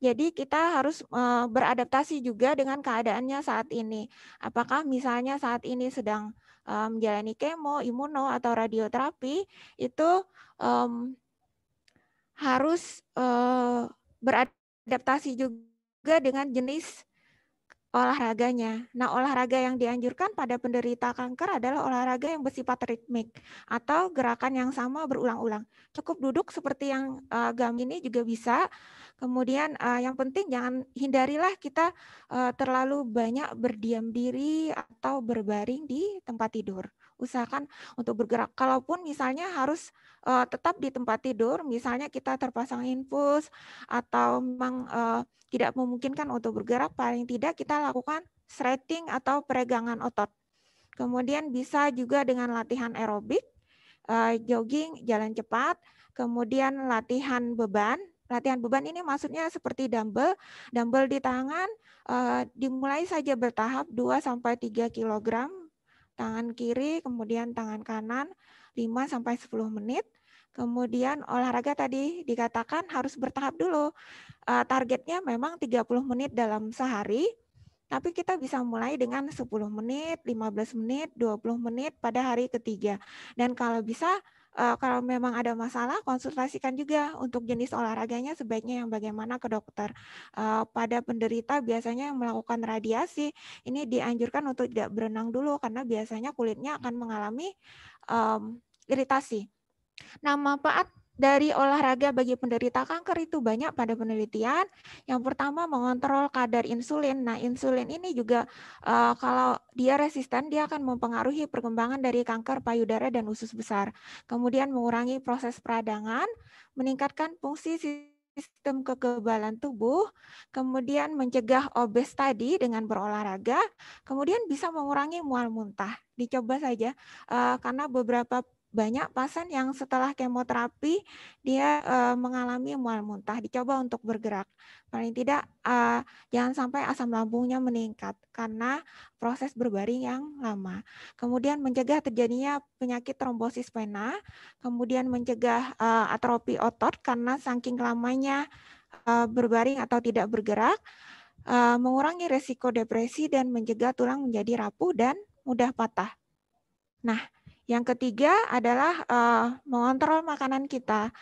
Speaker 3: Jadi kita harus beradaptasi juga dengan keadaannya saat ini. Apakah misalnya saat ini sedang menjalani kemo, imuno, atau radioterapi, itu harus beradaptasi juga dengan jenis olahraganya. Nah, olahraga yang dianjurkan pada penderita kanker adalah olahraga yang bersifat ritmik atau gerakan yang sama berulang-ulang. Cukup duduk seperti yang gambar ini juga bisa. Kemudian yang penting hindarilah kita terlalu banyak berdiam diri atau berbaring di tempat tidur. Usahakan untuk bergerak. Kalaupun misalnya harus tetap di tempat tidur, misalnya kita terpasang infus atau memang tidak memungkinkan untuk bergerak, paling tidak kita lakukan stretching atau peregangan otot. Kemudian bisa juga dengan latihan aerobik, jogging, jalan cepat, kemudian latihan beban. Latihan beban ini maksudnya seperti dumbbell di tangan, dimulai saja bertahap 2-3 kg, tangan kiri, kemudian tangan kanan, 5-10 menit. Kemudian olahraga tadi dikatakan harus bertahap dulu. Targetnya memang 30 menit dalam sehari, tapi kita bisa mulai dengan 10 menit, 15 menit, 20 menit pada hari ketiga. Dan kalau bisa, kalau memang ada masalah, konsultasikan juga untuk jenis olahraganya sebaiknya yang bagaimana ke dokter. Pada penderita biasanya yang melakukan radiasi, ini dianjurkan untuk tidak berenang dulu karena biasanya kulitnya akan mengalami iritasi. Nah, manfaat dari olahraga bagi penderita kanker itu banyak pada penelitian. Yang pertama, mengontrol kadar insulin. Nah, insulin ini juga kalau dia resisten, dia akan mempengaruhi perkembangan dari kanker payudara dan usus besar. Kemudian mengurangi proses peradangan, meningkatkan fungsi sistem kekebalan tubuh, kemudian mencegah obes tadi dengan berolahraga, kemudian bisa mengurangi mual muntah. Dicoba saja, karena banyak pasien yang setelah kemoterapi dia mengalami mual muntah. Dicoba untuk bergerak. Paling tidak jangan sampai asam lambungnya meningkat karena proses berbaring yang lama. Kemudian mencegah terjadinya penyakit trombosis vena, kemudian mencegah atrofi otot karena saking lamanya berbaring atau tidak bergerak, mengurangi resiko depresi dan mencegah tulang menjadi rapuh dan mudah patah. Nah, yang ketiga adalah mengontrol makanan kita.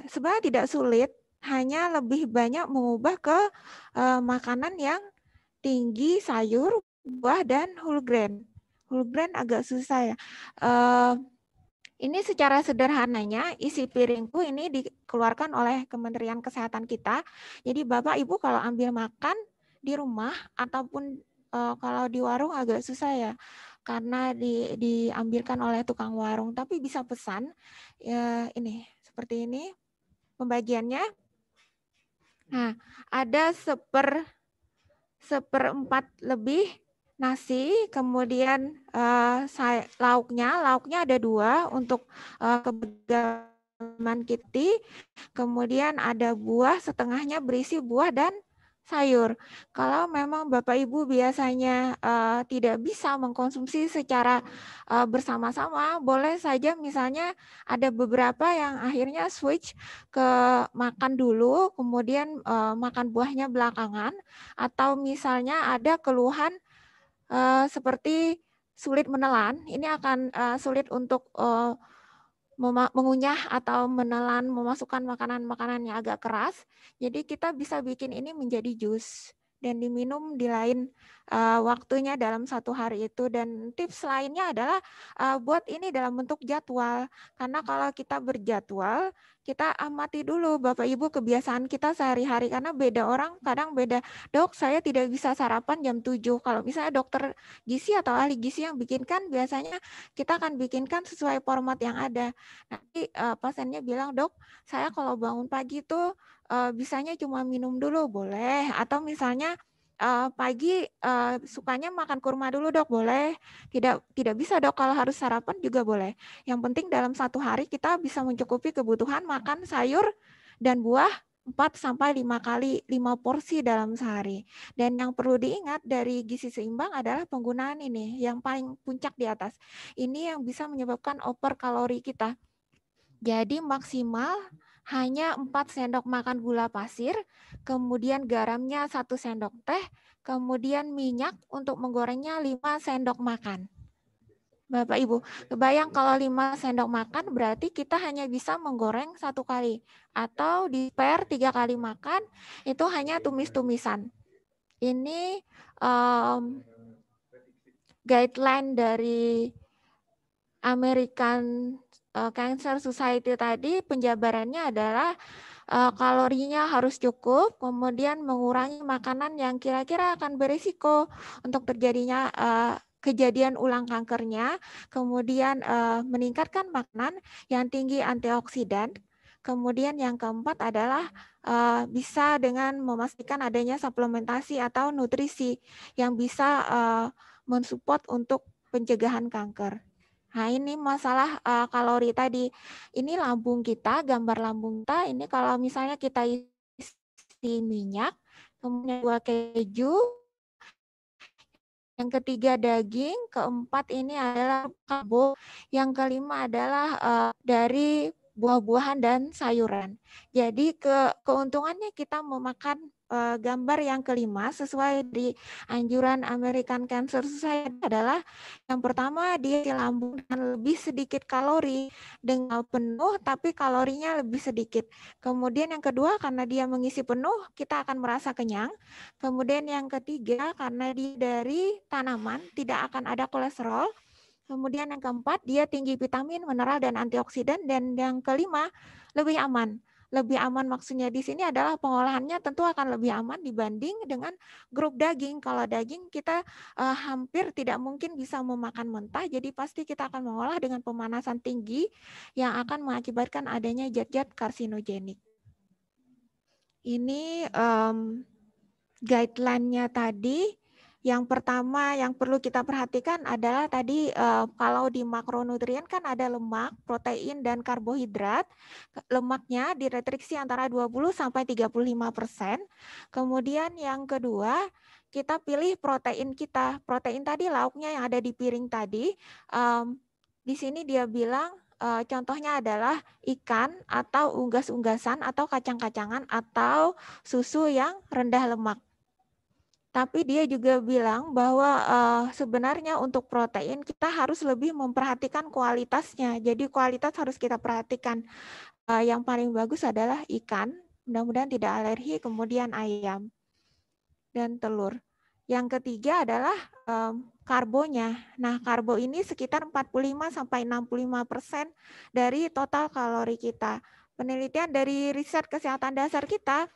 Speaker 3: Sebenarnya tidak sulit, hanya lebih banyak mengubah ke makanan yang tinggi sayur, buah, dan whole grain. Whole grain agak susah ya. Ini secara sederhananya isi piringku ini dikeluarkan oleh Kementerian Kesehatan kita. Jadi Bapak Ibu kalau ambil makan di rumah ataupun kalau di warung agak susah ya, karena diambilkan oleh tukang warung. Tapi bisa pesan ya, ini seperti ini pembagiannya. Nah, ada seperempat lebih nasi, kemudian lauknya ada 2 untuk keberagaman kita, kemudian ada buah, setengahnya berisi buah dan sayur. Kalau memang Bapak Ibu biasanya tidak bisa mengkonsumsi secara bersama-sama, boleh saja misalnya ada beberapa yang akhirnya switch ke makan dulu, kemudian makan buahnya belakangan, atau misalnya ada keluhan seperti sulit menelan, ini akan sulit untuk mengunyah atau menelan, memasukkan makanan-makanan yang agak keras. Jadi kita bisa bikin ini menjadi jus dan diminum di lain waktunya dalam 1 hari itu. Dan tips lainnya adalah buat ini dalam bentuk jadwal. Karena kalau kita berjadwal, kita amati dulu Bapak Ibu kebiasaan kita sehari-hari. Karena beda orang, kadang beda. Dok, saya tidak bisa sarapan jam 7. Kalau misalnya dokter gizi atau ahli gizi yang bikinkan, biasanya kita akan bikinkan sesuai format yang ada. Nanti pasiennya bilang, dok, saya kalau bangun pagi tuh bisanya cuma minum dulu, boleh. Atau misalnya pagi sukanya makan kurma dulu, dok, boleh. Tidak bisa, dok, kalau harus sarapan juga boleh. Yang penting dalam 1 hari kita bisa mencukupi kebutuhan makan sayur dan buah 4-5 kali, 5 porsi dalam sehari. Dan yang perlu diingat dari gizi seimbang adalah penggunaan ini, yang paling puncak di atas. Ini yang bisa menyebabkan over kalori kita. Jadi maksimal hanya 4 sendok makan gula pasir, kemudian garamnya 1 sendok teh, kemudian minyak untuk menggorengnya 5 sendok makan. Bapak Ibu, kebayang kalau 5 sendok makan berarti kita hanya bisa menggoreng 1 kali. Atau di pair 3 kali makan, itu hanya tumis-tumisan. Ini guideline dari American Cancer Society tadi, penjabarannya adalah kalorinya harus cukup, kemudian mengurangi makanan yang kira-kira akan berisiko untuk terjadinya kejadian ulang kankernya, kemudian meningkatkan makanan yang tinggi antioksidan, kemudian yang keempat adalah bisa dengan memastikan adanya suplementasi atau nutrisi yang bisa mensupport untuk pencegahan kanker. Nah, ini masalah kalori tadi. Ini lambung kita, gambar lambung kita. Ini kalau misalnya kita isi minyak, kemudian 2 keju, yang ketiga daging, keempat ini adalah karbo, yang kelima adalah dari buah-buahan dan sayuran. Jadi keuntungannya kita memakan gambar yang kelima sesuai di anjuran American Cancer Society adalah yang pertama dia lambung dan lebih sedikit kalori dengan penuh tapi kalorinya lebih sedikit. Kemudian yang kedua karena dia mengisi penuh kita akan merasa kenyang. Kemudian yang ketiga karena dia dari tanaman tidak akan ada kolesterol. Kemudian yang keempat dia tinggi vitamin, mineral dan antioksidan, dan yang kelima lebih aman. Lebih aman maksudnya di sini adalah pengolahannya tentu akan lebih aman dibanding dengan grup daging. Kalau daging kita hampir tidak mungkin bisa memakan mentah, jadi pasti kita akan mengolah dengan pemanasan tinggi yang akan mengakibatkan adanya zat-zat karsinogenik. Ini guideline-nya tadi. Yang pertama yang perlu kita perhatikan adalah tadi kalau di makronutrien kan ada lemak, protein, dan karbohidrat. Lemaknya direstriksi antara 20-35%. Kemudian yang kedua, kita pilih protein kita. Protein tadi lauknya yang ada di piring tadi. Di sini dia bilang contohnya adalah ikan atau unggas-unggasan atau kacang-kacangan atau susu yang rendah lemak. Tapi dia juga bilang bahwa sebenarnya untuk protein kita harus lebih memperhatikan kualitasnya. Jadi kualitas harus kita perhatikan. Yang paling bagus adalah ikan, mudah-mudahan tidak alergi, kemudian ayam dan telur. Yang ketiga adalah karbonya. Nah, karbo ini sekitar 45-65% dari total kalori kita. Penelitian dari riset kesehatan dasar kita,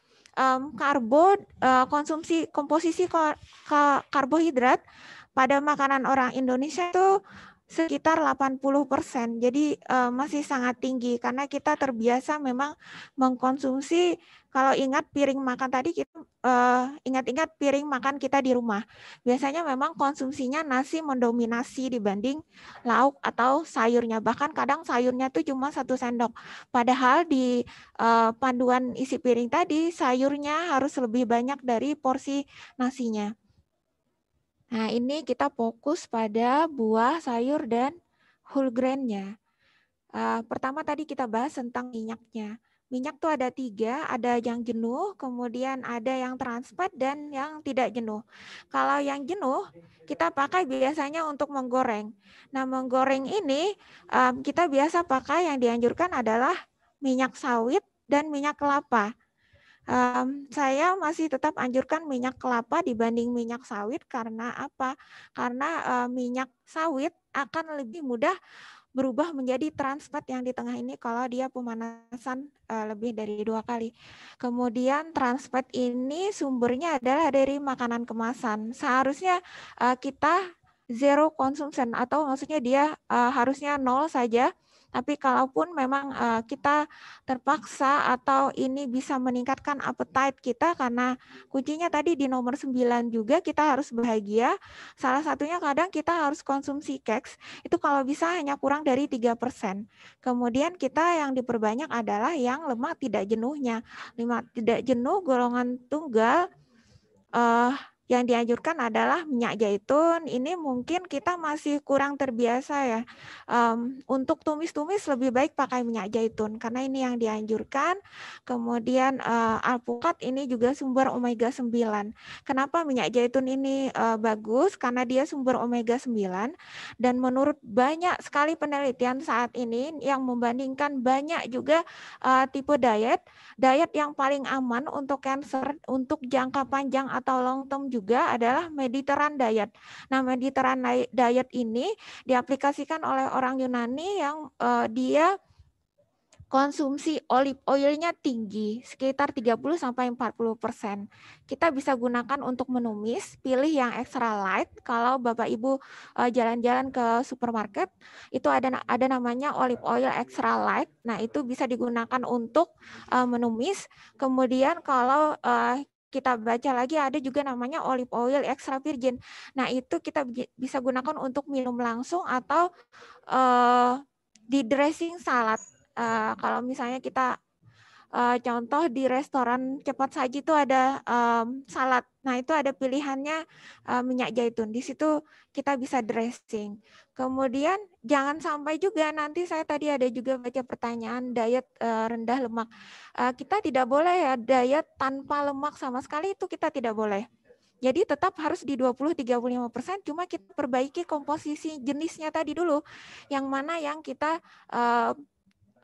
Speaker 3: konsumsi komposisi karbohidrat pada makanan orang Indonesia itu sekitar 80%. Jadi masih sangat tinggi karena kita terbiasa memang mengkonsumsi. Kalau ingat piring makan tadi, kita ingat-ingat piring makan kita di rumah. Biasanya memang konsumsinya nasi mendominasi dibanding lauk atau sayurnya. Bahkan kadang sayurnya tuh cuma 1 sendok. Padahal di panduan isi piring tadi, sayurnya harus lebih banyak dari porsi nasinya. Nah, ini kita fokus pada buah, sayur, dan whole grain-nya. Pertama tadi kita bahas tentang minyaknya. Minyak tuh ada 3, ada yang jenuh, kemudian ada yang trans fat, dan yang tidak jenuh. Kalau yang jenuh, kita pakai biasanya untuk menggoreng. Nah, menggoreng ini kita biasa pakai yang dianjurkan adalah minyak sawit dan minyak kelapa. Saya masih tetap anjurkan minyak kelapa dibanding minyak sawit. Karena apa? Karena minyak sawit akan lebih mudah berubah menjadi trans fat yang di tengah ini kalau dia pemanasan lebih dari 2 kali. Kemudian trans fat ini sumbernya adalah dari makanan kemasan. Seharusnya kita zero consumption, atau maksudnya dia harusnya 0 saja. Tapi kalaupun memang kita terpaksa atau ini bisa meningkatkan appetite kita, karena kuncinya tadi di nomor 9 juga kita harus bahagia. Salah satunya kadang kita harus konsumsi cakes, itu kalau bisa hanya kurang dari 3%. Kemudian kita yang diperbanyak adalah yang lemak tidak jenuhnya. Lemak tidak jenuh golongan tunggal yang dianjurkan adalah minyak zaitun. Ini mungkin kita masih kurang terbiasa ya. Untuk tumis-tumis lebih baik pakai minyak zaitun karena ini yang dianjurkan. Kemudian alpukat ini juga sumber omega 9. Kenapa minyak zaitun ini bagus? Karena dia sumber omega 9, dan menurut banyak sekali penelitian saat ini yang membandingkan banyak juga tipe diet yang paling aman untuk cancer untuk jangka panjang atau long term juga adalah Mediterranean diet. Nah, Mediterranean diet ini diaplikasikan oleh orang Yunani yang dia konsumsi olive oil-nya tinggi, sekitar 30-40%. Kita bisa gunakan untuk menumis, pilih yang extra light. Kalau Bapak Ibu jalan-jalan ke supermarket, itu ada namanya olive oil extra light. Nah, itu bisa digunakan untuk menumis. Kemudian kalau kita baca lagi ada juga namanya olive oil extra virgin. Nah, itu kita bisa gunakan untuk minum langsung atau di dressing salad. Kalau misalnya kita contoh di restoran cepat saji itu ada salad. Nah, itu ada pilihannya minyak zaitun. Di situ kita bisa dressing. Kemudian jangan sampai juga nanti saya tadi ada juga baca pertanyaan diet rendah lemak. Kita tidak boleh ya diet tanpa lemak sama sekali, itu kita tidak boleh. Jadi tetap harus di 20-35%, cuma kita perbaiki komposisi jenisnya tadi dulu. Yang mana yang kita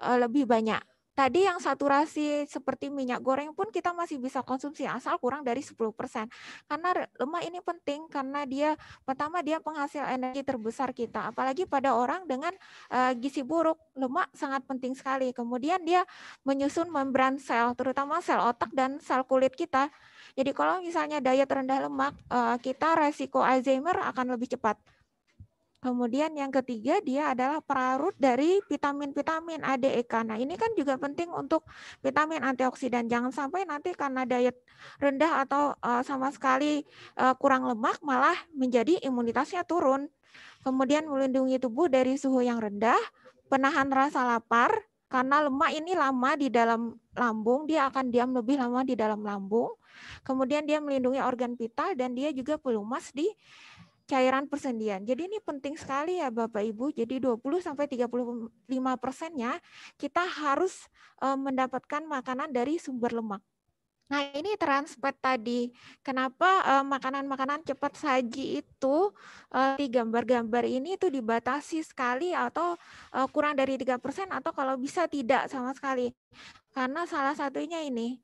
Speaker 3: lebih banyak. Tadi yang saturasi seperti minyak goreng pun kita masih bisa konsumsi asal kurang dari 10%. Karena lemak ini penting karena dia pertama dia penghasil energi terbesar kita. Apalagi pada orang dengan gizi buruk, lemak sangat penting sekali. Kemudian dia menyusun membran sel, terutama sel otak dan sel kulit kita. Jadi kalau misalnya diet rendah lemak, kita resiko Alzheimer akan lebih cepat. Kemudian yang ketiga dia adalah perarut dari vitamin-vitamin A, D, E, K. Nah, ini kan juga penting untuk vitamin antioksidan. Jangan sampai nanti karena diet rendah atau sama sekali kurang lemak malah menjadi imunitasnya turun. Kemudian melindungi tubuh dari suhu yang rendah, penahan rasa lapar, karena lemak ini lama di dalam lambung, dia akan diam lebih lama di dalam lambung. Kemudian dia melindungi organ vital dan dia juga pelumas di cairan persendian. Jadi ini penting sekali ya Bapak Ibu. Jadi 20-35%-nya kita harus mendapatkan makanan dari sumber lemak. Nah, ini trans fat tadi. Kenapa makanan-makanan cepat saji itu di gambar-gambar ini itu dibatasi sekali atau kurang dari 3% atau kalau bisa tidak sama sekali. Karena salah satunya ini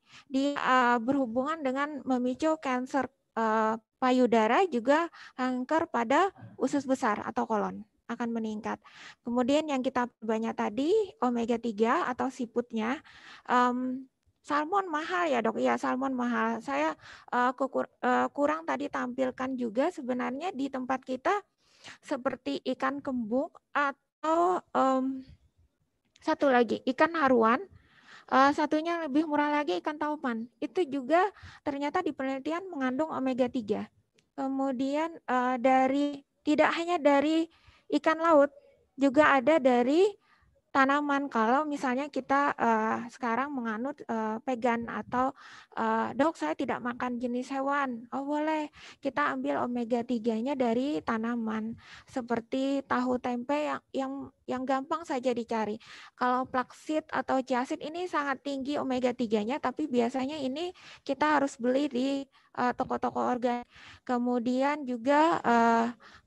Speaker 3: berhubungan dengan memicu kanker payudara, juga kanker pada usus besar atau kolon akan meningkat. Kemudian yang kita banyak tadi omega 3 atau seafoodnya. Salmon mahal ya dok? Iya, salmon mahal. Saya kurang tadi tampilkan juga sebenarnya di tempat kita seperti ikan kembung atau satu lagi ikan haruan. Satunya lebih murah lagi ikan taupan. Itu juga ternyata di penelitian mengandung omega 3. Kemudian tidak hanya dari ikan laut, juga ada dari tanaman. Kalau misalnya kita sekarang menganut vegan atau dok saya tidak makan jenis hewan. Oh boleh, kita ambil omega 3-nya dari tanaman seperti tahu tempe yang gampang saja dicari. Kalau flaxseed atau chia seed ini sangat tinggi omega 3-nya, tapi biasanya ini kita harus beli di toko-toko organik. Kemudian juga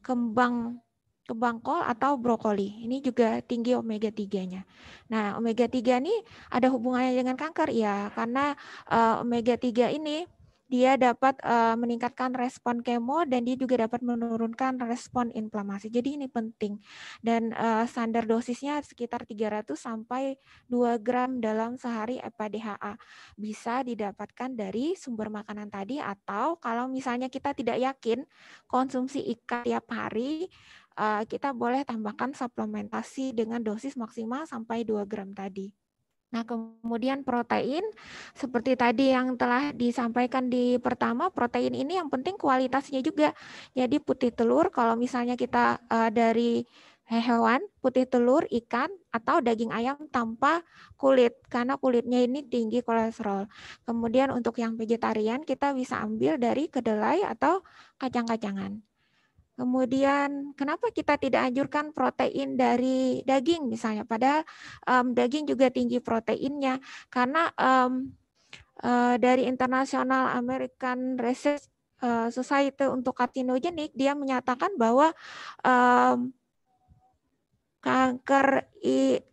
Speaker 3: kembang kol atau brokoli. Ini juga tinggi omega 3-nya. Nah, omega 3 ini ada hubungannya dengan kanker ya, karena omega 3 ini dia dapat meningkatkan respon kemo dan dia juga dapat menurunkan respon inflamasi. Jadi ini penting. Dan standar dosisnya sekitar 300 sampai 2 gram dalam sehari EPA-DHA. Bisa didapatkan dari sumber makanan tadi, atau kalau misalnya kita tidak yakin konsumsi ikan tiap hari, kita boleh tambahkan suplementasi dengan dosis maksimal sampai 2 gram tadi. Nah, kemudian protein, seperti tadi yang telah disampaikan di pertama, protein ini yang penting kualitasnya juga. Jadi putih telur, kalau misalnya kita dari hewan, putih telur, ikan, atau daging ayam tanpa kulit, karena kulitnya ini tinggi kolesterol. Kemudian untuk yang vegetarian, kita bisa ambil dari kedelai atau kacang-kacangan. Kemudian kenapa kita tidak anjurkan protein dari daging misalnya, padahal daging juga tinggi proteinnya, karena dari International American Research Society untuk Carcinogenic, dia menyatakan bahwa kanker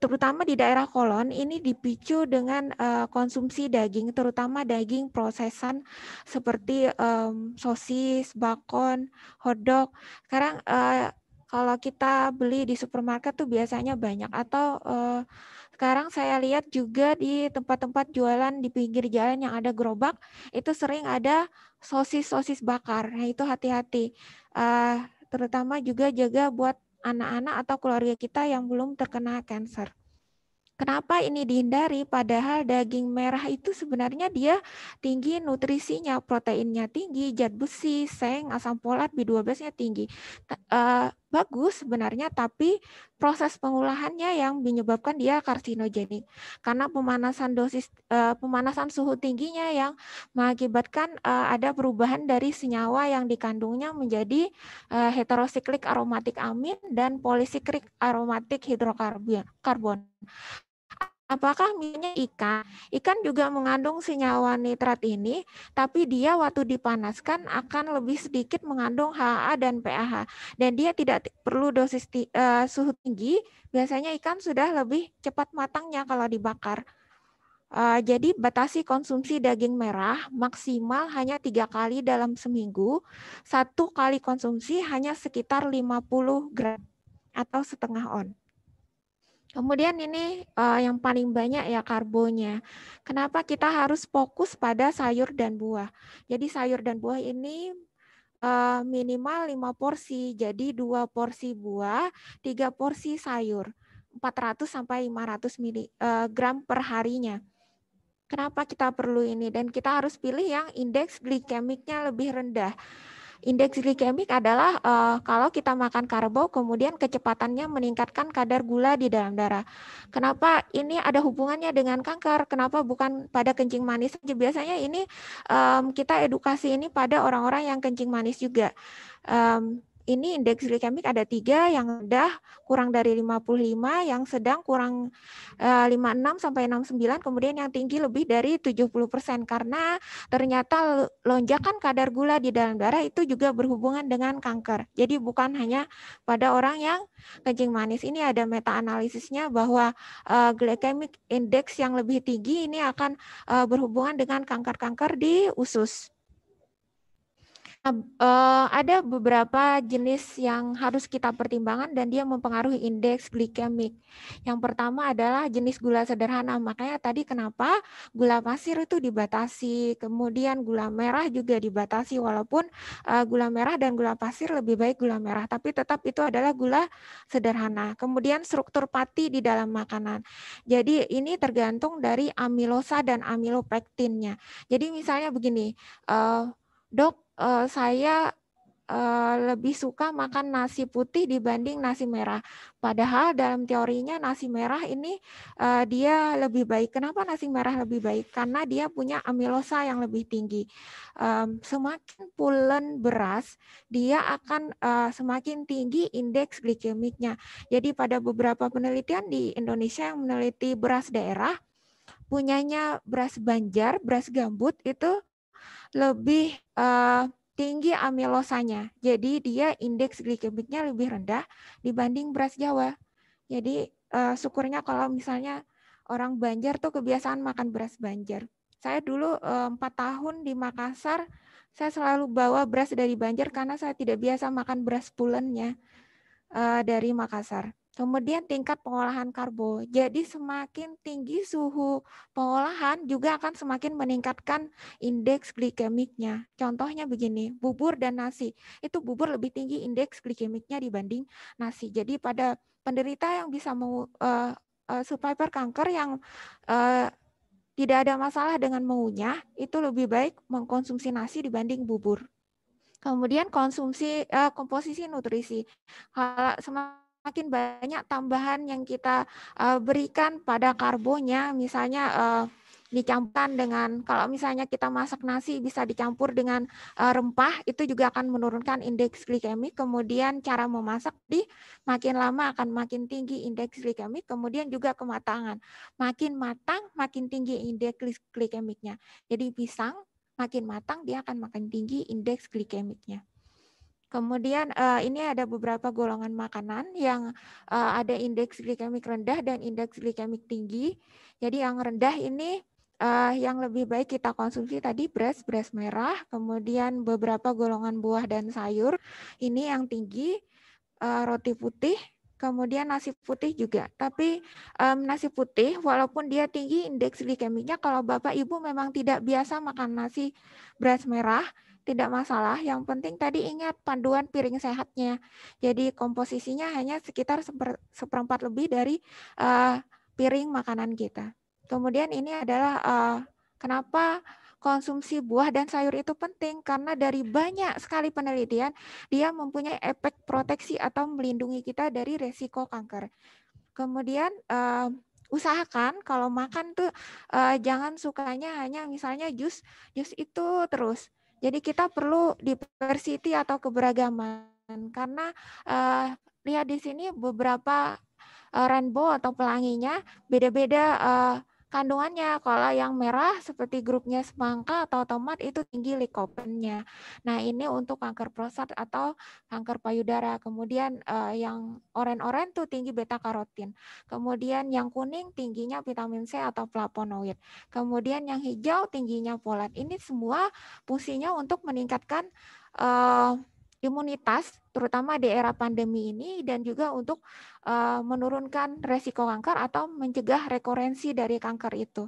Speaker 3: terutama di daerah kolon ini dipicu dengan konsumsi daging, terutama daging prosesan seperti sosis, bakon, hotdog. Sekarang kalau kita beli di supermarket tuh biasanya banyak, atau sekarang saya lihat juga di tempat-tempat jualan di pinggir jalan yang ada gerobak, itu sering ada sosis bakar. Nah itu hati-hati, terutama juga jaga buat anak-anak atau keluarga kita yang belum terkena kanker. Kenapa ini dihindari? Padahal daging merah itu sebenarnya dia tinggi nutrisinya, proteinnya tinggi, zat besi, seng, asam folat, B12-nya tinggi. Bagus sebenarnya, tapi proses pengolahannya yang menyebabkan dia karsinogenik. Karena pemanasan suhu tingginya yang mengakibatkan ada perubahan dari senyawa yang dikandungnya menjadi heterosiklik aromatik amin dan polisiklik aromatik hidrokarbon. Apakah misalnya ikan juga mengandung senyawa nitrat ini, tapi dia waktu dipanaskan akan lebih sedikit mengandung HA dan PAH, dan dia tidak perlu dosis suhu tinggi. Biasanya ikan sudah lebih cepat matangnya kalau dibakar. Jadi batasi konsumsi daging merah maksimal hanya 3 kali dalam seminggu. 1 kali konsumsi hanya sekitar 50 gram atau setengah on. Kemudian ini yang paling banyak ya karbonya. Kenapa kita harus fokus pada sayur dan buah? Jadi sayur dan buah ini minimal 5 porsi. Jadi 2 porsi buah, 3 porsi sayur. 400 sampai 500 gram per harinya. Kenapa kita perlu ini? Dan kita harus pilih yang indeks glikemiknya lebih rendah. Indeks glikemik adalah kalau kita makan karbo, kemudian kecepatannya meningkatkan kadar gula di dalam darah. Kenapa ini ada hubungannya dengan kanker? Kenapa bukan pada kencing manis saja? Biasanya ini kita edukasi ini pada orang-orang yang kencing manis juga. ini indeks glikemik ada 3, yang rendah kurang dari 55, yang sedang kurang 56 sampai 69, kemudian yang tinggi lebih dari 70%, karena ternyata lonjakan kadar gula di dalam darah itu juga berhubungan dengan kanker. Jadi bukan hanya pada orang yang kencing manis. Ini ada meta-analisisnya bahwa glycemic index yang lebih tinggi ini akan berhubungan dengan kanker-kanker di usus. Ada beberapa jenis yang harus kita pertimbangkan dan dia mempengaruhi indeks glikemik. Yang pertama adalah jenis gula sederhana. Makanya tadi kenapa gula pasir itu dibatasi, kemudian gula merah juga dibatasi, walaupun gula merah dan gula pasir lebih baik gula merah, tapi tetap itu adalah gula sederhana. Kemudian struktur pati di dalam makanan. Jadi ini tergantung dari amilosa dan amilopektinnya. Jadi misalnya begini, dok, saya lebih suka makan nasi putih dibanding nasi merah. Padahal dalam teorinya nasi merah ini dia lebih baik. Kenapa nasi merah lebih baik? Karena dia punya amilosa yang lebih tinggi. Semakin pulen beras, dia akan semakin tinggi indeks glikemiknya. Jadi pada beberapa penelitian di Indonesia yang meneliti beras daerah, punyanya beras Banjar, beras gambut itu lebih tinggi amilosanya. Jadi dia indeks glikemiknya lebih rendah dibanding beras Jawa. Jadi syukurnya kalau misalnya orang Banjar tuh kebiasaan makan beras Banjar. Saya dulu 4 tahun di Makassar, saya selalu bawa beras dari Banjar karena saya tidak biasa makan beras pulennya dari Makassar. Kemudian tingkat pengolahan karbo. Jadi semakin tinggi suhu pengolahan juga akan semakin meningkatkan indeks glikemiknya. Contohnya begini, bubur dan nasi. Itu bubur lebih tinggi indeks glikemiknya dibanding nasi. Jadi pada penderita yang bisa survivor kanker yang tidak ada masalah dengan mengunyah, itu lebih baik mengkonsumsi nasi dibanding bubur. Kemudian komposisi nutrisi. Semakin banyak tambahan yang kita berikan pada karbonya, misalnya dicampurkan dengan, kalau misalnya kita masak nasi bisa dicampur dengan rempah, itu juga akan menurunkan indeks glikemik. Kemudian cara memasak makin lama akan makin tinggi indeks glikemik. Kemudian juga kematangan. Makin matang, makin tinggi indeks glikemiknya. Jadi pisang makin matang, dia akan makin tinggi indeks glikemiknya. Kemudian ini ada beberapa golongan makanan yang ada indeks glikemik rendah dan indeks glikemik tinggi. Jadi yang rendah ini yang lebih baik kita konsumsi tadi beras merah, kemudian beberapa golongan buah dan sayur. Ini yang tinggi, roti putih, kemudian nasi putih juga. Tapi nasi putih walaupun dia tinggi indeks glikemiknya, kalau Bapak Ibu memang tidak biasa makan nasi beras merah, tidak masalah. Yang penting tadi ingat panduan piring sehatnya. Jadi komposisinya hanya sekitar seperempat lebih dari piring makanan kita. Kemudian ini adalah kenapa konsumsi buah dan sayur itu penting, karena dari banyak sekali penelitian dia mempunyai efek proteksi atau melindungi kita dari resiko kanker. Kemudian usahakan kalau makan tuh jangan sukanya hanya misalnya jus itu terus. Jadi kita perlu diversity atau keberagaman, karena lihat di sini beberapa rainbow atau pelanginya beda-beda kandungannya. Kalau yang merah seperti grupnya semangka atau tomat itu tinggi likopennya. Nah ini untuk kanker prostat atau kanker payudara. Kemudian yang oranye-oranye tuh tinggi beta karotin. Kemudian yang kuning tingginya vitamin C atau flavonoid. Kemudian yang hijau tingginya folat. Ini semua fungsinya untuk meningkatkan imunitas, terutama di era pandemi ini, dan juga untuk menurunkan resiko kanker atau mencegah rekorensi dari kanker itu.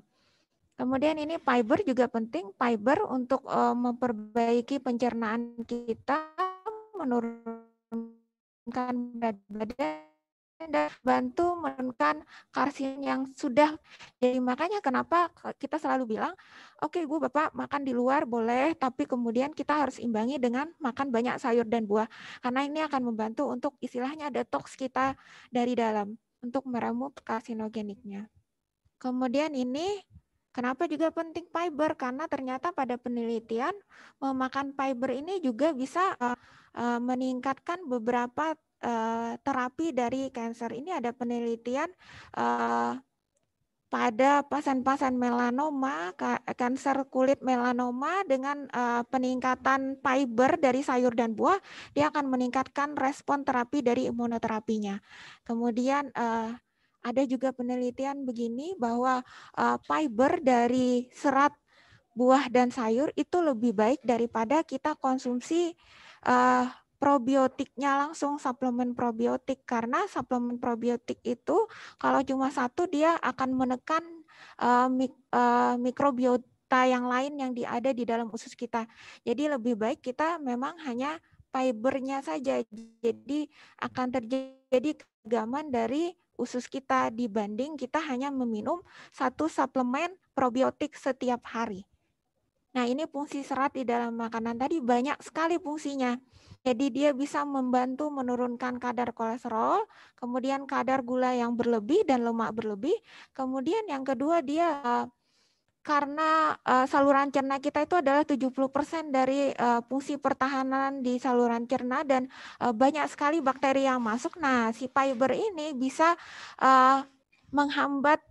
Speaker 3: Kemudian ini fiber juga penting, fiber untuk memperbaiki pencernaan kita, menurunkan berat badan, dan bantu menurunkan kalsium yang sudah. Jadi makanya kenapa kita selalu bilang, oke Bu, Bapak makan di luar boleh, tapi kemudian kita harus imbangi dengan makan banyak sayur dan buah. Karena ini akan membantu untuk istilahnya detox kita dari dalam, untuk meramu karsinogeniknya. Kemudian ini kenapa juga penting fiber? Karena ternyata pada penelitian memakan fiber ini juga bisa meningkatkan beberapa terapi dari kanker. Ini ada penelitian pada pasien-pasien melanoma, kanker kulit melanoma dengan peningkatan fiber dari sayur dan buah, dia akan meningkatkan respon terapi dari imunoterapinya. Kemudian ada juga penelitian begini bahwa fiber dari serat buah dan sayur itu lebih baik daripada kita konsumsi probiotiknya langsung, suplemen probiotik, karena suplemen probiotik itu kalau cuma satu dia akan menekan mikrobiota yang lain yang ada di dalam usus kita. Jadi lebih baik kita memang hanya fibernya saja. Jadi akan terjadi keanekaragaman dari usus kita dibanding kita hanya meminum satu suplemen probiotik setiap hari. Nah, ini fungsi serat di dalam makanan tadi banyak sekali fungsinya. Jadi dia bisa membantu menurunkan kadar kolesterol, kemudian kadar gula yang berlebih dan lemak berlebih. Kemudian yang kedua dia karena saluran cerna kita itu adalah 70% dari fungsi pertahanan di saluran cerna dan banyak sekali bakteri yang masuk. Nah, si fiber ini bisa menghambat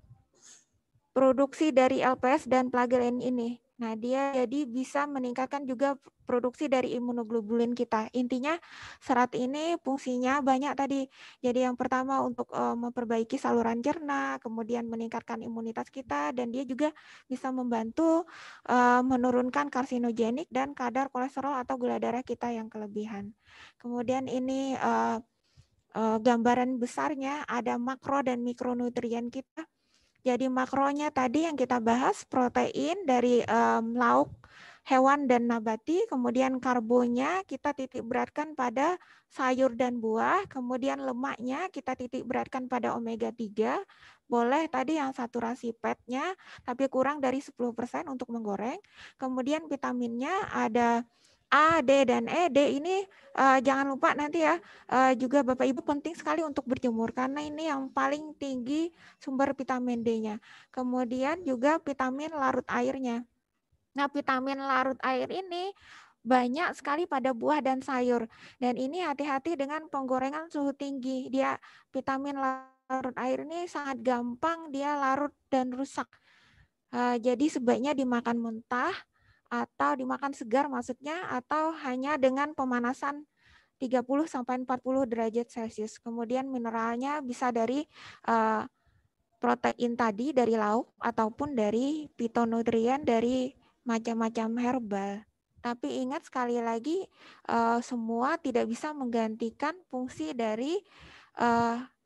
Speaker 3: produksi dari LPS dan flagellin ini. Nah, dia jadi bisa meningkatkan juga produksi dari imunoglobulin kita. Intinya serat ini fungsinya banyak tadi. Jadi yang pertama untuk memperbaiki saluran cerna, kemudian meningkatkan imunitas kita, dan dia juga bisa membantu menurunkan karsinogenik dan kadar kolesterol atau gula darah kita yang kelebihan. Kemudian ini gambaran besarnya ada makro dan mikronutrien kita. Jadi makronya tadi yang kita bahas protein dari lauk hewan dan nabati, kemudian karbonya kita titik beratkan pada sayur dan buah, kemudian lemaknya kita titik beratkan pada omega 3, boleh tadi yang saturasi fatnya tapi kurang dari 10% untuk menggoreng. Kemudian vitaminnya ada A, D, dan E. D ini jangan lupa nanti ya, juga Bapak Ibu penting sekali untuk berjemur karena ini yang paling tinggi sumber vitamin D-nya. Kemudian juga vitamin larut airnya. Nah, vitamin larut air ini banyak sekali pada buah dan sayur. Dan ini hati-hati dengan penggorengan suhu tinggi. Dia vitamin larut air ini sangat gampang dia larut dan rusak. Jadi sebaiknya dimakan mentah atau dimakan segar maksudnya, atau hanya dengan pemanasan 30-40 derajat Celcius. Kemudian mineralnya bisa dari protein tadi dari lauk ataupun dari fitonutrien dari macam-macam herbal. Tapi ingat sekali lagi semua tidak bisa menggantikan fungsi dari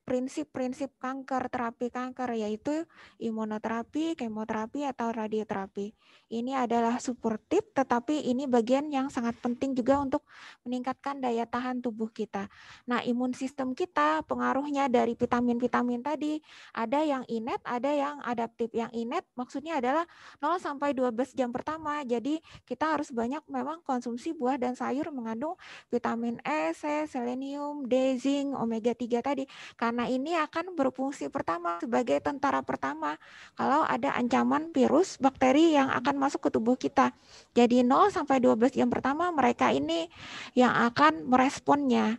Speaker 3: prinsip-prinsip kanker, terapi kanker, yaitu imunoterapi, kemoterapi, atau radioterapi. Ini adalah suportif, tetapi ini bagian yang sangat penting juga untuk meningkatkan daya tahan tubuh kita. Nah, imun sistem kita pengaruhnya dari vitamin-vitamin tadi, ada yang inet, ada yang adaptif. Yang inet maksudnya adalah 0-12 jam pertama, jadi kita harus banyak memang konsumsi buah dan sayur mengandung vitamin E, C, selenium, D, zinc, omega 3 tadi. Karena ini akan berfungsi pertama sebagai tentara pertama kalau ada ancaman virus, bakteri yang akan masuk ke tubuh kita. Jadi 0-12 jam pertama mereka ini yang akan meresponnya.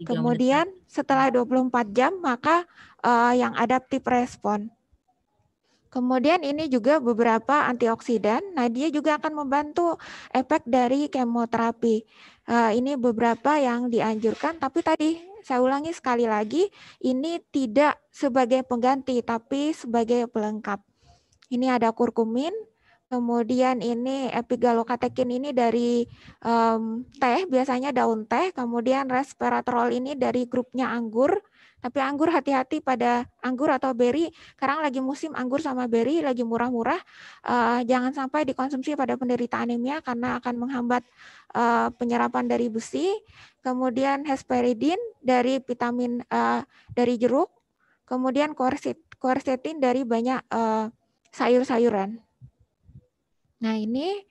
Speaker 3: Kemudian setelah 24 jam maka yang adaptif respon. Kemudian ini juga beberapa antioksidan. Nah, dia juga akan membantu efek dari kemoterapi. Ini beberapa yang dianjurkan, tapi tadi saya ulangi sekali lagi, ini tidak sebagai pengganti, tapi sebagai pelengkap. Ini ada kurkumin, kemudian ini epigalokatekin ini dari teh, biasanya daun teh, kemudian resveratrol ini dari grupnya anggur. Tapi anggur hati-hati pada anggur atau beri. Sekarang lagi musim anggur sama beri, lagi murah-murah. Jangan sampai dikonsumsi pada penderita anemia karena akan menghambat penyerapan dari besi. Kemudian hesperidin dari vitamin dari jeruk. Kemudian quercetin dari banyak sayur-sayuran. Nah, ini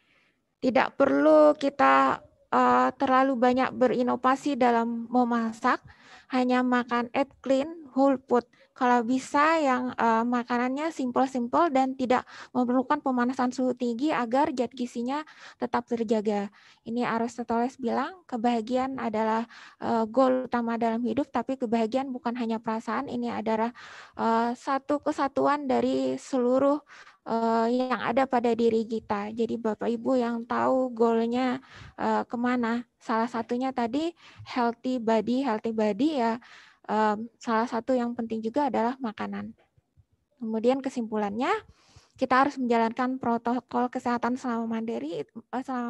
Speaker 3: tidak perlu kita terlalu banyak berinovasi dalam memasak. hanya makan eat clean, whole food. Kalau bisa yang makanannya simple-simple dan tidak memerlukan pemanasan suhu tinggi agar zat gizinya tetap terjaga. Ini Aristoteles bilang kebahagiaan adalah goal utama dalam hidup, tapi kebahagiaan bukan hanya perasaan, ini adalah satu kesatuan dari seluruh yang ada pada diri kita. Jadi Bapak Ibu yang tahu goalnya kemana. Salah satunya tadi healthy body ya. Salah satu yang penting juga adalah makanan. Kemudian kesimpulannya, kita harus menjalankan protokol kesehatan selama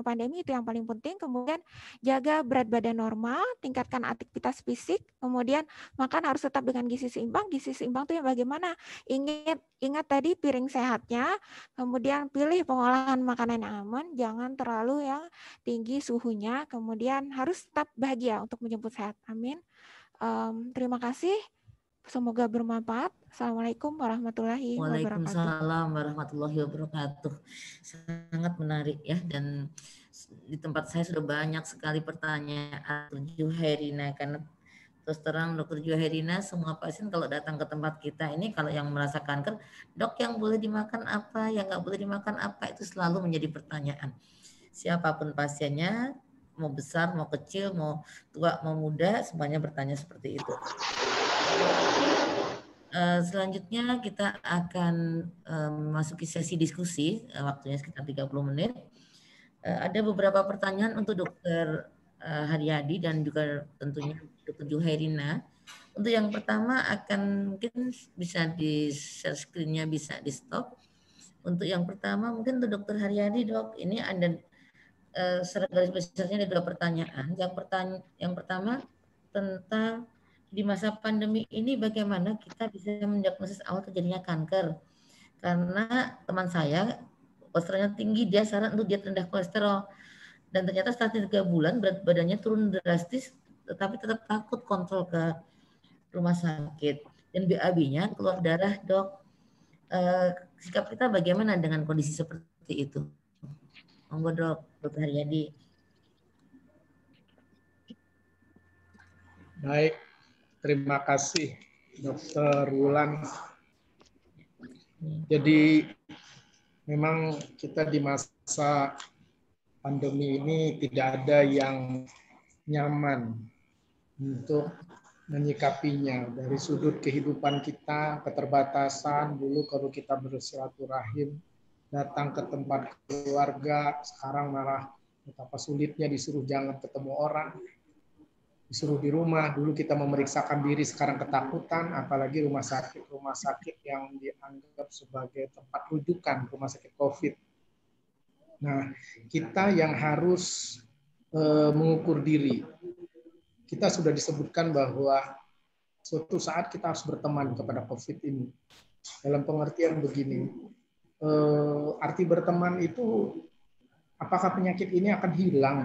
Speaker 3: pandemi itu yang paling penting. Kemudian jaga berat badan normal, tingkatkan aktivitas fisik. Kemudian makan harus tetap dengan gizi seimbang. Gizi seimbang itu yang bagaimana? Ingat tadi piring sehatnya. Kemudian pilih pengolahan makanan yang aman. Jangan terlalu yang tinggi suhunya. Kemudian harus tetap bahagia untuk menjemput sehat. Amin. Terima kasih. Semoga bermanfaat. Assalamualaikum warahmatullahi wabarakatuh.
Speaker 2: Waalaikumsalam warahmatullahi wabarakatuh. Sangat menarik ya, dan di tempat saya sudah banyak sekali pertanyaan Juhairina, karena terus terang Dr. Juhairina, semua pasien kalau datang ke tempat kita ini kalau yang merasa kanker, dok yang boleh dimakan apa, yang nggak boleh dimakan apa, itu selalu menjadi pertanyaan. Siapapun pasiennya, mau besar, mau kecil, mau tua, mau muda, semuanya bertanya seperti itu. Selanjutnya kita akan memasuki sesi diskusi, waktunya sekitar 30 menit. Ada beberapa pertanyaan untuk Dr. Haryadi dan juga tentunya Dr. Juhairina. Untuk yang pertama akan mungkin bisa di share screen-nya, bisa di stop. Untuk yang pertama mungkin untuk Dr. Haryadi, dok, ini ada secara garis besarnya ada dua pertanyaan. Yang pertama tentang di masa pandemi ini bagaimana kita bisa mendiagnosis awal terjadinya kanker. Karena teman saya kolesterolnya tinggi, dia saran untuk diet rendah kolesterol. Dan ternyata setelah 3 bulan berat badannya turun drastis, tetapi tetap takut kontrol ke rumah sakit. Dan BAB-nya keluar darah, dok. Sikap kita bagaimana dengan kondisi seperti itu? Monggo dok, Dr. Haryadi.
Speaker 1: Baik, terima kasih Dr. Wulan. Jadi memang kita di masa pandemi ini tidak ada yang nyaman untuk menyikapinya. Dari sudut kehidupan kita, keterbatasan, dulu kalau kita bersilaturahim, datang ke tempat keluarga, sekarang malah betapa sulitnya disuruh jangan ketemu orang, disuruh di rumah. Dulu kita memeriksakan diri, sekarang ketakutan, apalagi rumah sakit yang dianggap sebagai tempat rujukan, rumah sakit COVID. Nah, kita yang harus mengukur diri. Kita sudah disebutkan bahwa suatu saat kita harus berteman kepada COVID ini. Dalam pengertian begini, arti berteman itu, apakah penyakit ini akan hilang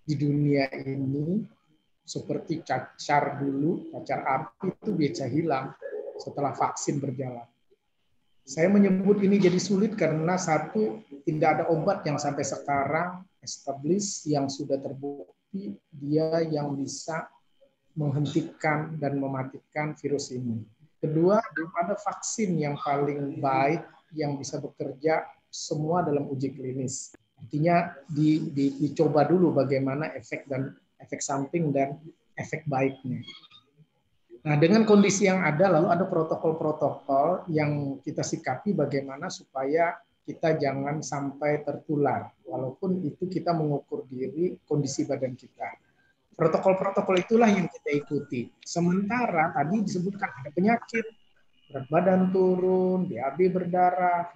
Speaker 1: di dunia ini? Seperti cacar dulu, cacar api itu bisa hilang setelah vaksin berjalan. Saya menyebut ini jadi sulit karena satu, tidak ada obat yang sampai sekarang established yang sudah terbukti dia yang bisa menghentikan dan mematikan virus ini. Kedua, belum ada vaksin yang paling baik yang bisa bekerja semua dalam uji klinis. Artinya dicoba dulu bagaimana efek samping dan efek baiknya. Nah, dengan kondisi yang ada, lalu ada protokol-protokol yang kita sikapi bagaimana supaya kita jangan sampai tertular, walaupun itu kita mengukur diri kondisi badan kita. Protokol-protokol itulah yang kita ikuti. Sementara tadi disebutkan ada penyakit, berat badan turun, BAB berdarah.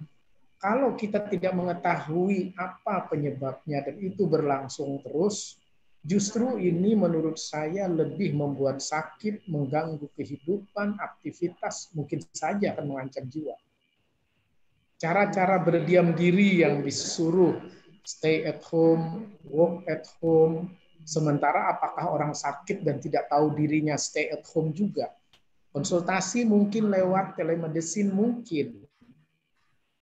Speaker 1: Kalau kita tidak mengetahui apa penyebabnya dan itu berlangsung terus, justru ini menurut saya lebih membuat sakit, mengganggu kehidupan, aktivitas, mungkin saja akan mengancam jiwa. Cara-cara berdiam diri yang disuruh stay at home, work at home, sementara apakah orang sakit dan tidak tahu dirinya stay at home juga. Konsultasi mungkin lewat telemedicine mungkin.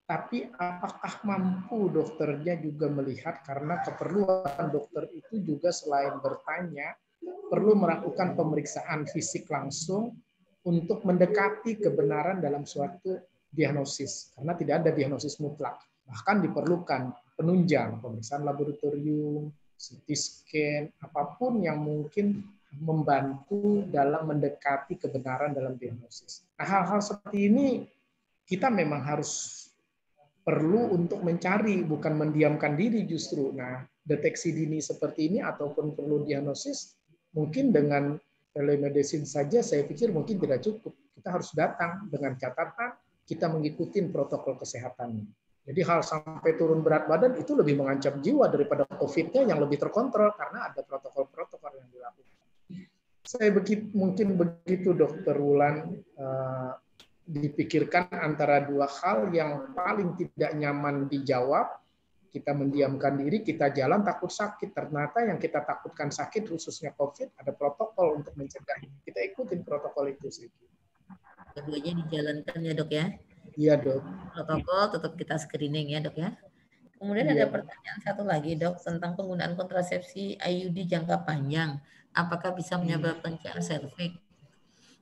Speaker 1: Tapi apakah mampu dokternya juga melihat, karena keperluan dokter itu juga selain bertanya, perlu melakukan pemeriksaan fisik langsung untuk mendekati kebenaran dalam suatu diagnosis, karena tidak ada diagnosis mutlak. Bahkan diperlukan penunjang, pemeriksaan laboratorium, CT scan, apapun yang mungkin membantu dalam mendekati kebenaran dalam diagnosis. Nah, hal-hal seperti ini kita memang harus perlu untuk mencari, bukan mendiamkan diri justru. Nah, deteksi dini seperti ini ataupun perlu diagnosis, mungkin dengan telemedicine saja saya pikir mungkin tidak cukup. Kita harus datang dengan catatan kita mengikuti protokol kesehatan. Jadi hal sampai turun berat badan itu lebih mengancam jiwa daripada COVID-nya yang lebih terkontrol karena ada protokol-protokol yang dilakukan. Saya mungkin begitu Dokter Wulan, dipikirkan antara dua hal yang paling tidak nyaman dijawab. Kita mendiamkan diri, kita jalan takut sakit. Ternyata yang kita takutkan sakit, khususnya COVID, ada protokol untuk mencegah. Kita ikutin protokol itu sih.
Speaker 2: Keduanya dijalankan ya dok ya?
Speaker 1: Iya dok.
Speaker 2: Protokol tetap kita screening ya dok ya. Kemudian ada pertanyaan satu lagi dok tentang penggunaan kontrasepsi IUD jangka panjang. Apakah bisa menyebabkan CA serviks?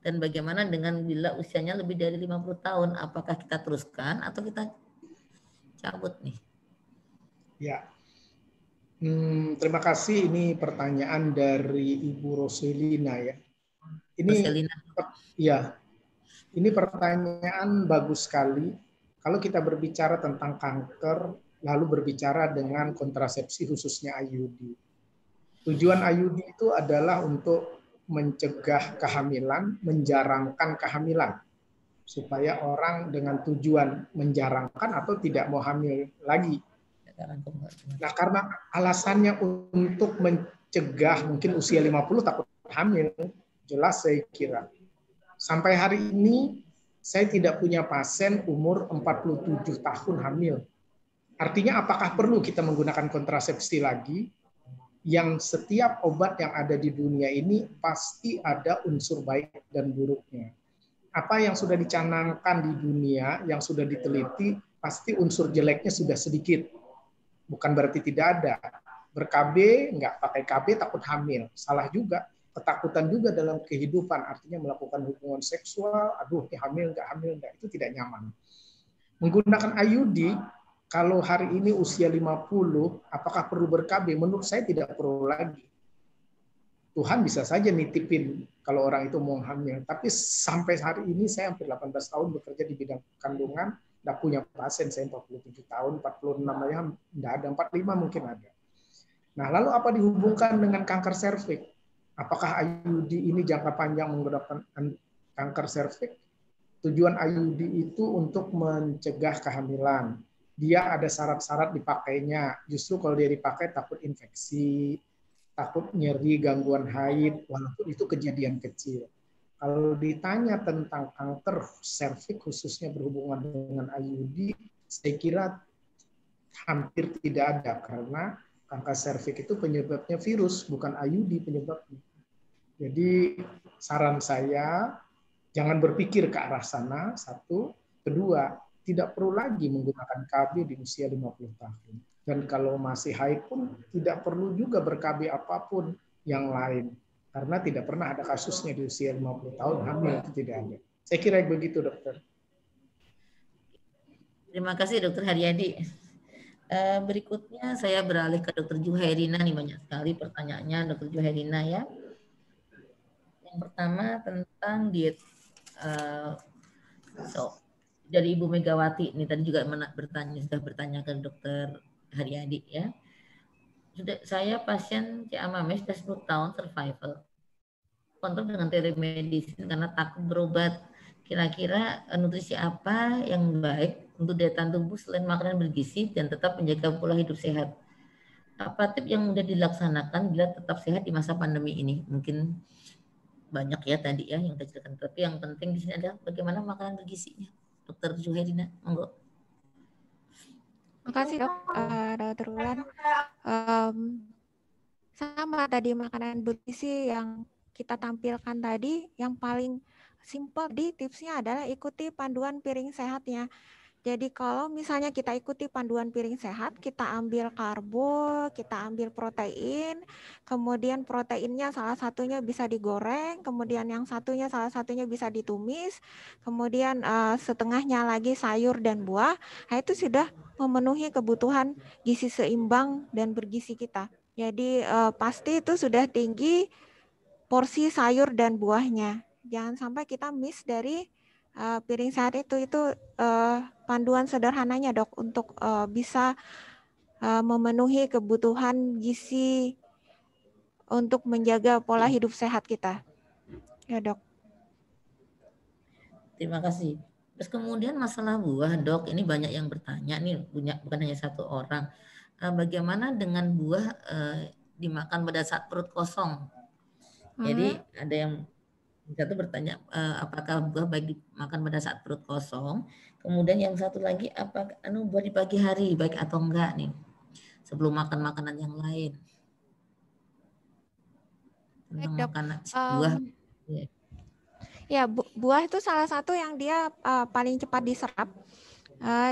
Speaker 2: Dan bagaimana dengan bila usianya lebih dari 50 tahun? Apakah kita teruskan atau kita cabut nih? Ya.
Speaker 1: Terima kasih. Ini pertanyaan dari Ibu Roselina ya. Ini pertanyaan bagus sekali. Kalau kita berbicara tentang kanker, lalu berbicara dengan kontrasepsi khususnya IUD. Tujuan IUD itu adalah untuk mencegah kehamilan, menjarangkan kehamilan. Supaya orang dengan tujuan menjarangkan atau tidak mau hamil lagi. Nah, karena alasannya untuk mencegah mungkin usia 50 takut hamil, jelas saya kira. Sampai hari ini saya tidak punya pasien umur 47 tahun hamil. Artinya apakah perlu kita menggunakan kontrasepsi lagi? Yang setiap obat yang ada di dunia ini pasti ada unsur baik dan buruknya. Apa yang sudah dicanangkan di dunia, yang sudah diteliti, pasti unsur jeleknya sudah sedikit. Bukan berarti tidak ada. Ber-KB, nggak pakai KB, takut hamil. Salah juga. Ketakutan juga dalam kehidupan, artinya melakukan hubungan seksual, aduh, hamil nggak, itu tidak nyaman. Menggunakan IUD, kalau hari ini usia 50, apakah perlu ber-KB? Menurut saya tidak perlu lagi. Tuhan bisa saja nitipin kalau orang itu mau hamil. Tapi sampai hari ini saya hampir 18 tahun bekerja di bidang kandungan, nggak punya pasien, saya 47 tahun, 46 aja nggak ada, 45 mungkin ada. Nah, lalu apa dihubungkan dengan kanker serviks? Apakah IUD ini jangka panjang menggunakan kanker serviks? Tujuan IUD itu untuk mencegah kehamilan. Dia ada syarat-syarat dipakainya. Justru kalau dia dipakai takut infeksi, takut nyeri, gangguan haid, walaupun itu kejadian kecil. Kalau ditanya tentang kanker serviks khususnya berhubungan dengan IUD, saya kira hampir tidak ada karena kanker serviks itu penyebabnya virus, bukan IUD penyebabnya. Jadi saran saya jangan berpikir ke arah sana, satu. Kedua, tidak perlu lagi menggunakan KB di usia 50 tahun. Dan kalau masih haid pun tidak perlu juga ber-KB apapun yang lain. Karena tidak pernah ada kasusnya di usia 50 tahun hamil, itu tidak ada. Saya kira begitu, dokter.
Speaker 2: Terima kasih, Dokter Haryadi. Berikutnya saya beralih ke Dokter Juhairina nih, banyak sekali pertanyaannya Dokter Juhairina ya. Yang pertama tentang diet. Dari Ibu Megawati ini tadi juga sudah bertanya ke Dokter Haryadi ya. Saya pasien CA-MAME sudah 10 tahun survival. Kontrol dengan telemedicine karena takut berobat. Kira-kira nutrisi apa yang baik untuk daya tahan tubuh selain makanan bergizi dan tetap menjaga pola hidup sehat? Apa tip yang mudah dilaksanakan bila tetap sehat di masa pandemi ini? Mungkin banyak ya tadi ya yang diceritakan, tapi yang penting di sini adalah bagaimana makanan bergizinya. Dokter Juhairina, monggo.
Speaker 3: Terima kasih Dokter Wulan. Sama tadi makanan bergizi yang kita tampilkan tadi, yang paling simpel di tipsnya adalah ikuti panduan piring sehatnya. Jadi kalau misalnya kita ikuti panduan piring sehat, kita ambil karbo, kita ambil protein, kemudian proteinnya salah satunya bisa digoreng, kemudian yang satunya salah satunya bisa ditumis, kemudian setengahnya lagi sayur dan buah, nah itu sudah memenuhi kebutuhan gizi seimbang dan bergizi kita. Jadi pasti itu sudah tinggi porsi sayur dan buahnya. Jangan sampai kita miss dari piring sehat itu panduan sederhananya dok untuk bisa memenuhi kebutuhan gizi untuk menjaga pola hidup sehat kita. Ya dok.
Speaker 2: Terima kasih. Terus kemudian masalah buah dok, ini banyak yang bertanya nih, bukan hanya satu orang. Bagaimana dengan buah dimakan pada saat perut kosong? Jadi ada yang satu bertanya apakah buah baik dimakan pada saat perut kosong. Kemudian yang satu lagi apakah buah di pagi hari baik atau enggak nih sebelum makan makanan yang lain. Tentang makanan buah.
Speaker 3: Ya buah itu salah satu yang dia paling cepat diserap.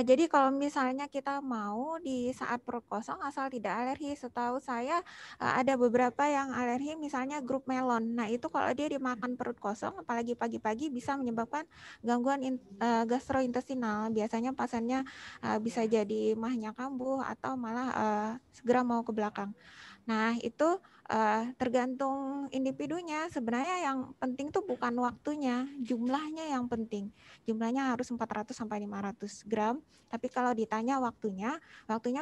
Speaker 3: Jadi kalau misalnya kita mau di saat perut kosong asal tidak alergi, setahu saya ada beberapa yang alergi misalnya grup melon. Nah itu kalau dia dimakan perut kosong apalagi pagi-pagi bisa menyebabkan gangguan gastrointestinal. Biasanya pasiennya bisa jadi mahnya kambuh atau malah segera mau ke belakang. Nah itu tergantung individunya. Sebenarnya yang penting tuh bukan waktunya, jumlahnya yang penting. Jumlahnya harus 400 sampai 500 gram. Tapi kalau ditanya waktunya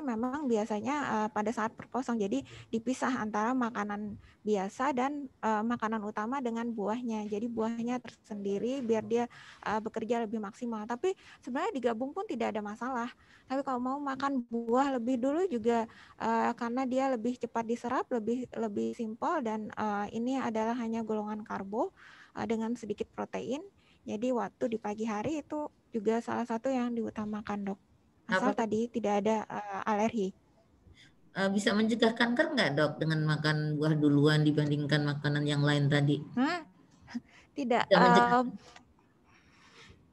Speaker 3: memang biasanya pada saat perkosong. Jadi dipisah antara makanan biasa dan makanan utama dengan buahnya. Jadi buahnya tersendiri biar dia bekerja lebih maksimal. Tapi sebenarnya digabung pun tidak ada masalah. Tapi kalau mau makan buah lebih dulu juga karena dia lebih cepat diserap, lebih simpel dan ini adalah hanya golongan karbo dengan sedikit protein. Jadi waktu di pagi hari itu juga salah satu yang diutamakan dok. Asal tadi tidak ada alergi.
Speaker 2: Bisa mencegah kanker nggak dok dengan makan buah duluan dibandingkan makanan yang lain tadi?
Speaker 3: Tidak.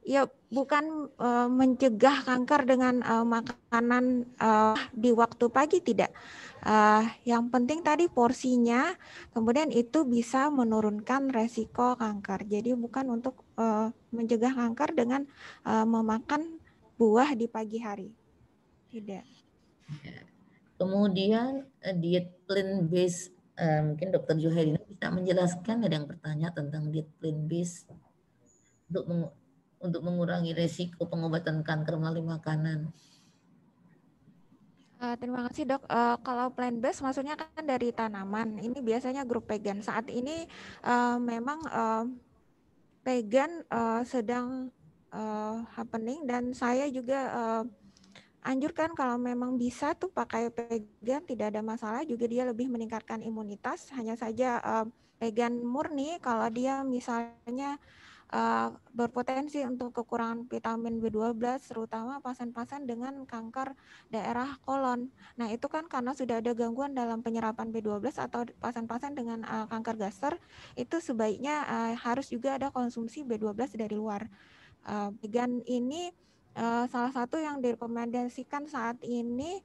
Speaker 3: Ya bukan mencegah kanker dengan makanan di waktu pagi, tidak. Yang penting tadi porsinya, kemudian itu bisa menurunkan resiko kanker. Jadi bukan untuk mencegah kanker dengan memakan buah di pagi hari. Tidak.
Speaker 2: Kemudian diet plant based, mungkin Dr. Juhairina bisa menjelaskan, ada yang bertanya tentang diet plant based untuk mengurangi resiko pengobatan kanker melalui makanan.
Speaker 3: Terima kasih dok. Kalau plant based maksudnya kan dari tanaman. Ini biasanya grup vegan. Saat ini memang vegan sedang happening dan saya juga anjurkan kalau memang bisa tuh pakai vegan, tidak ada masalah. Juga dia lebih meningkatkan imunitas. Hanya saja vegan murni kalau dia misalnya berpotensi untuk kekurangan vitamin B12 terutama pasien-pasien dengan kanker daerah kolon. Nah itu kan karena sudah ada gangguan dalam penyerapan B12 atau pasien-pasien dengan kanker gaster itu sebaiknya harus juga ada konsumsi B12 dari luar. Vegan ini salah satu yang direkomendasikan saat ini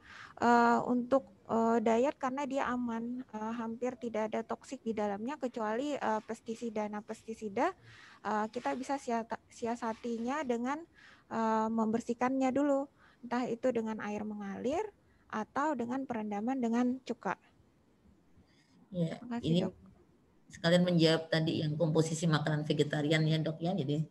Speaker 3: untuk diet karena dia aman, hampir tidak ada toksik di dalamnya kecuali pestisida. Nah pestisida kita bisa siasatinya dengan membersihkannya dulu, entah itu dengan air mengalir atau dengan perendaman dengan cuka.
Speaker 2: Ya, ini dok. Sekalian menjawab tadi yang komposisi makanan vegetarian ya dok ya, jadi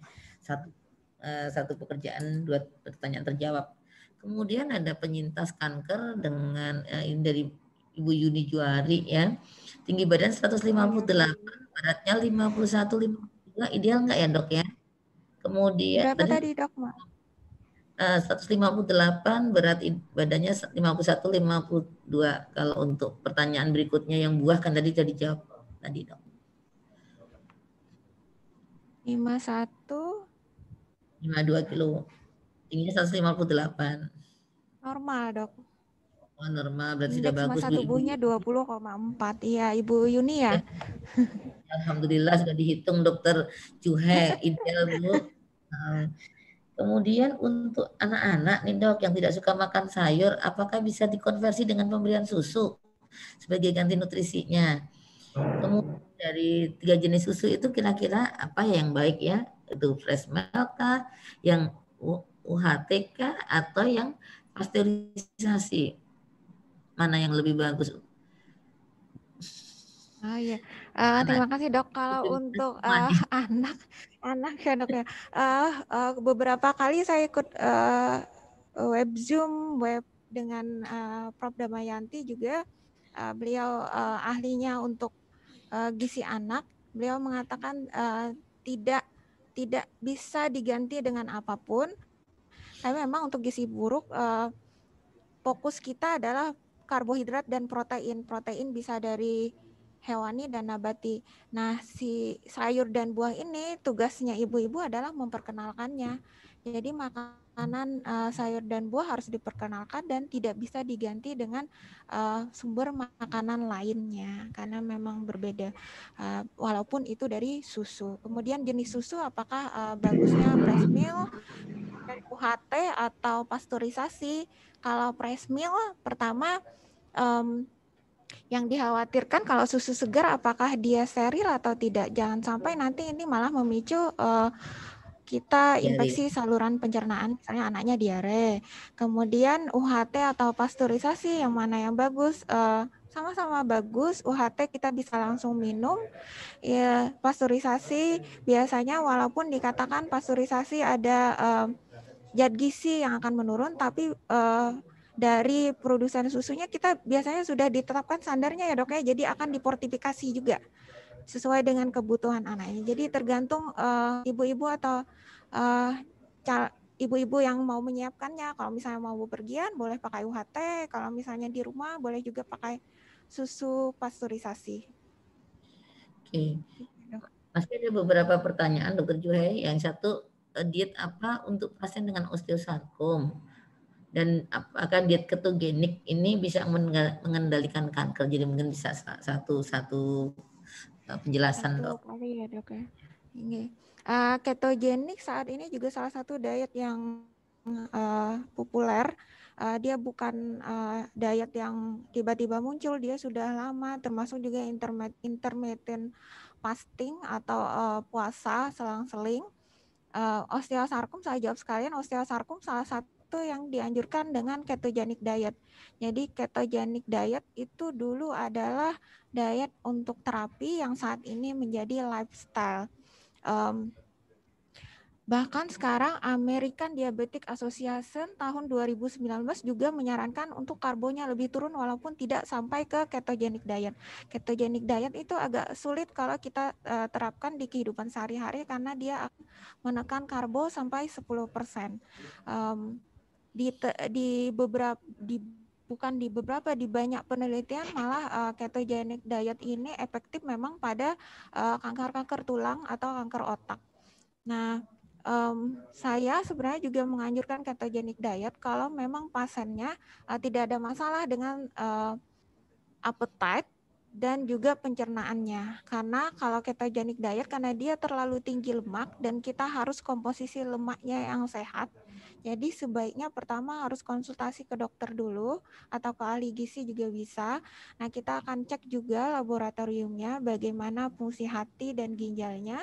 Speaker 2: satu pekerjaan, dua pertanyaan terjawab. Kemudian ada penyintas kanker dengan ini dari Ibu Yuni Juari ya, tinggi badan 158, beratnya 51, 52, ideal nggak ya dok ya? Kemudian
Speaker 3: berapa tadi dok?
Speaker 2: 158, berat badannya 51, 52. Kalau untuk pertanyaan berikutnya yang buah kan tadi sudah dijawab tadi dok.
Speaker 3: 51
Speaker 2: 52 kilo, tingginya 158.
Speaker 3: Normal dok.
Speaker 2: Oh, normal, berarti
Speaker 3: indeks
Speaker 2: sudah bagus
Speaker 3: massa tubuhnya 20,4. Iya Ibu Yuni ya.
Speaker 2: Alhamdulillah sudah dihitung dokter Juhe, ideal Bu. Kemudian untuk anak-anak nih dok yang tidak suka makan sayur, apakah bisa dikonversi dengan pemberian susu sebagai ganti nutrisinya? Kemudian dari 3 jenis susu itu kira-kira apa yang baik ya? Itu fresh milk kah, yang UHT kah, atau yang pasteurisasi? Mana yang lebih bagus?
Speaker 3: Oh iya,
Speaker 2: Anak.
Speaker 3: terima kasih dok. Kalau untuk anak ya dok ya, beberapa kali saya ikut web Zoom web dengan Prof. Damayanti juga, beliau ahlinya untuk gizi anak. Beliau mengatakan tidak bisa diganti dengan apapun. Tapi memang untuk gizi buruk fokus kita adalah karbohidrat dan protein. Protein bisa dari hewani dan nabati. Nah, si sayur dan buah ini tugasnya ibu-ibu adalah memperkenalkannya. Jadi makanan sayur dan buah harus diperkenalkan dan tidak bisa diganti dengan sumber makanan lainnya karena memang berbeda. Walaupun itu dari susu. Kemudian jenis susu apakah bagusnya breast milk, dari UHT atau pasteurisasi? Kalau breast milk pertama yang dikhawatirkan kalau susu segar apakah dia steril atau tidak. Jangan sampai nanti ini malah memicu kita infeksi saluran pencernaan, misalnya anaknya diare. Kemudian UHT atau pasteurisasi yang mana yang bagus? Sama-sama bagus. UHT kita bisa langsung minum. Ya, pasteurisasi biasanya walaupun dikatakan pasteurisasi ada zat gizi yang akan menurun, tapi dari produsen susunya kita biasanya sudah ditetapkan standarnya ya dok ya, jadi akan diportifikasi juga sesuai dengan kebutuhan anaknya. Jadi tergantung ibu-ibu atau ibu-ibu yang mau menyiapkannya. Kalau misalnya mau bepergian boleh pakai UHT, kalau misalnya di rumah boleh juga pakai susu pasteurisasi.
Speaker 2: Oke. Masih ada beberapa pertanyaan dokter Juhai. Yang satu, diet apa untuk pasien dengan osteosarkom? Dan apakah diet ketogenik ini bisa mengendalikan kanker? Jadi mungkin bisa satu penjelasan dok.
Speaker 3: Kali ya dok ya. Ini ketogenik saat ini juga salah satu diet yang populer. Dia bukan diet yang tiba-tiba muncul, dia sudah lama, termasuk juga intermittent fasting atau puasa selang-seling. Osteosarkom, saya jawab sekalian, osteosarkom salah satu yang dianjurkan dengan ketogenic diet. Jadi ketogenic diet itu dulu adalah diet untuk terapi yang saat ini menjadi lifestyle. Bahkan sekarang American Diabetic Association tahun 2019 juga menyarankan untuk karbonya lebih turun walaupun tidak sampai ke ketogenic diet. Ketogenic diet itu agak sulit kalau kita terapkan di kehidupan sehari-hari karena dia akan menekan karbo sampai 10%. Di banyak penelitian malah ketogenic diet ini efektif memang pada kanker-kanker tulang atau kanker otak. Nah, saya sebenarnya juga menganjurkan ketogenic diet kalau memang pasiennya tidak ada masalah dengan appetite dan juga pencernaannya. Karena kalau ketogenic diet karena dia terlalu tinggi lemak dan kita harus komposisi lemaknya yang sehat. Jadi sebaiknya pertama harus konsultasi ke dokter dulu atau ke ahli gizi juga bisa. Nah, kita akan cek juga laboratoriumnya bagaimana fungsi hati dan ginjalnya.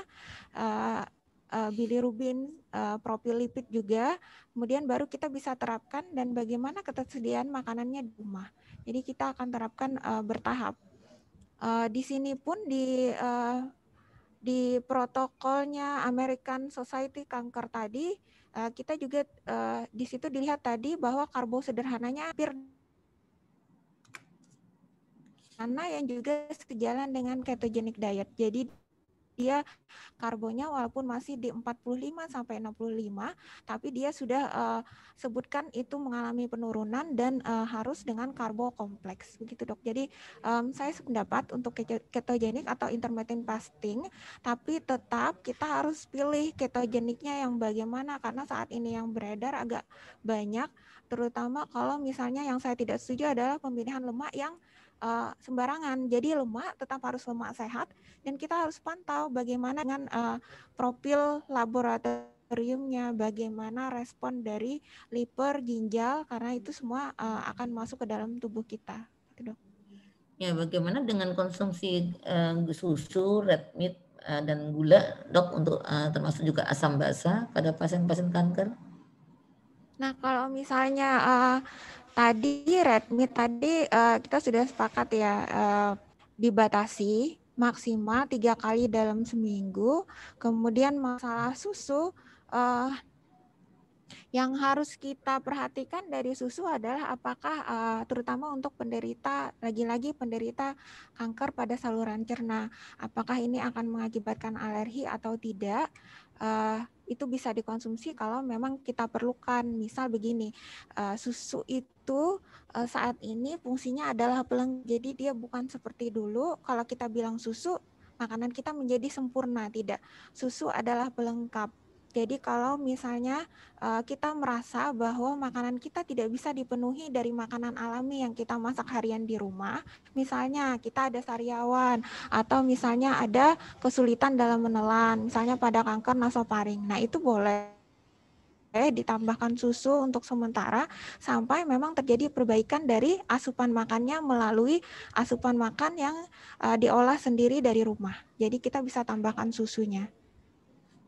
Speaker 3: Bilirubin, profil lipid juga, kemudian baru kita bisa terapkan dan bagaimana ketersediaan makanannya di rumah. Jadi kita akan terapkan bertahap. Di sini pun di protokolnya American Society Kanker tadi, kita juga di situ dilihat tadi bahwa karbo sederhananya hampir karena yang juga sejalan dengan ketogenic diet. Jadi dia karbonya walaupun masih di 45 sampai 65, tapi dia sudah sebutkan itu mengalami penurunan dan harus dengan karbo kompleks begitu dok. Jadi saya sependapat untuk ketogenik atau intermittent fasting, tapi tetap kita harus pilih ketogeniknya yang bagaimana karena saat ini yang beredar agak banyak, terutama kalau misalnya yang saya tidak setuju adalah pemilihan lemak yang sembarangan. Jadi lemak tetap harus lemak sehat dan kita harus pantau bagaimana dengan profil laboratorium laboratoriumnya, bagaimana respon dari liver, ginjal, karena itu semua akan masuk ke dalam tubuh kita. Gitu, Dok.
Speaker 2: Ya, bagaimana dengan konsumsi susu, red meat, dan gula, Dok, untuk termasuk juga asam basa pada pasien-pasien kanker?
Speaker 3: Nah, kalau misalnya tadi red meat tadi kita sudah sepakat ya, dibatasi maksimal 3 kali dalam seminggu. Kemudian masalah susu, yang harus kita perhatikan dari susu adalah apakah terutama untuk penderita, lagi-lagi penderita kanker pada saluran cerna, apakah ini akan mengakibatkan alergi atau tidak. Itu bisa dikonsumsi kalau memang kita perlukan. Misal begini, susu itu saat ini fungsinya adalah pelengkap, jadi dia bukan seperti dulu kalau kita bilang susu makanan kita menjadi sempurna, tidak. Susu adalah pelengkap. Jadi kalau misalnya kita merasa bahwa makanan kita tidak bisa dipenuhi dari makanan alami yang kita masak harian di rumah, misalnya kita ada sariawan atau misalnya ada kesulitan dalam menelan, misalnya pada kanker nasofaring. Nah, itu boleh ditambahkan susu untuk sementara sampai memang terjadi perbaikan dari asupan makannya melalui asupan makan yang diolah sendiri dari rumah. Jadi kita bisa tambahkan susunya.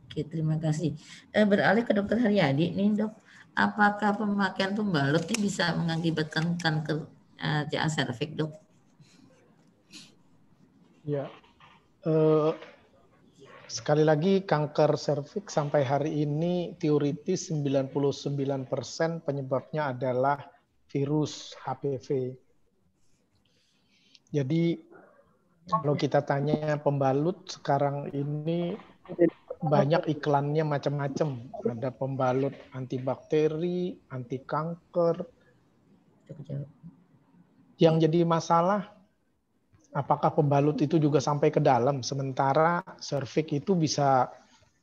Speaker 2: Oke, terima kasih. Beralih ke Dokter Haryadi nih, Dok. Apakah pemakaian pembalut ini bisa mengakibatkan kanker CA serviks, Dok?
Speaker 1: Ya, sekali lagi kanker serviks sampai hari ini teoritis 99% penyebabnya adalah virus HPV. Jadi kalau kita tanya pembalut sekarang ini banyak iklannya macam-macam. Ada pembalut antibakteri, anti kanker. Yang jadi masalah, apakah pembalut itu juga sampai ke dalam? Sementara serviks itu bisa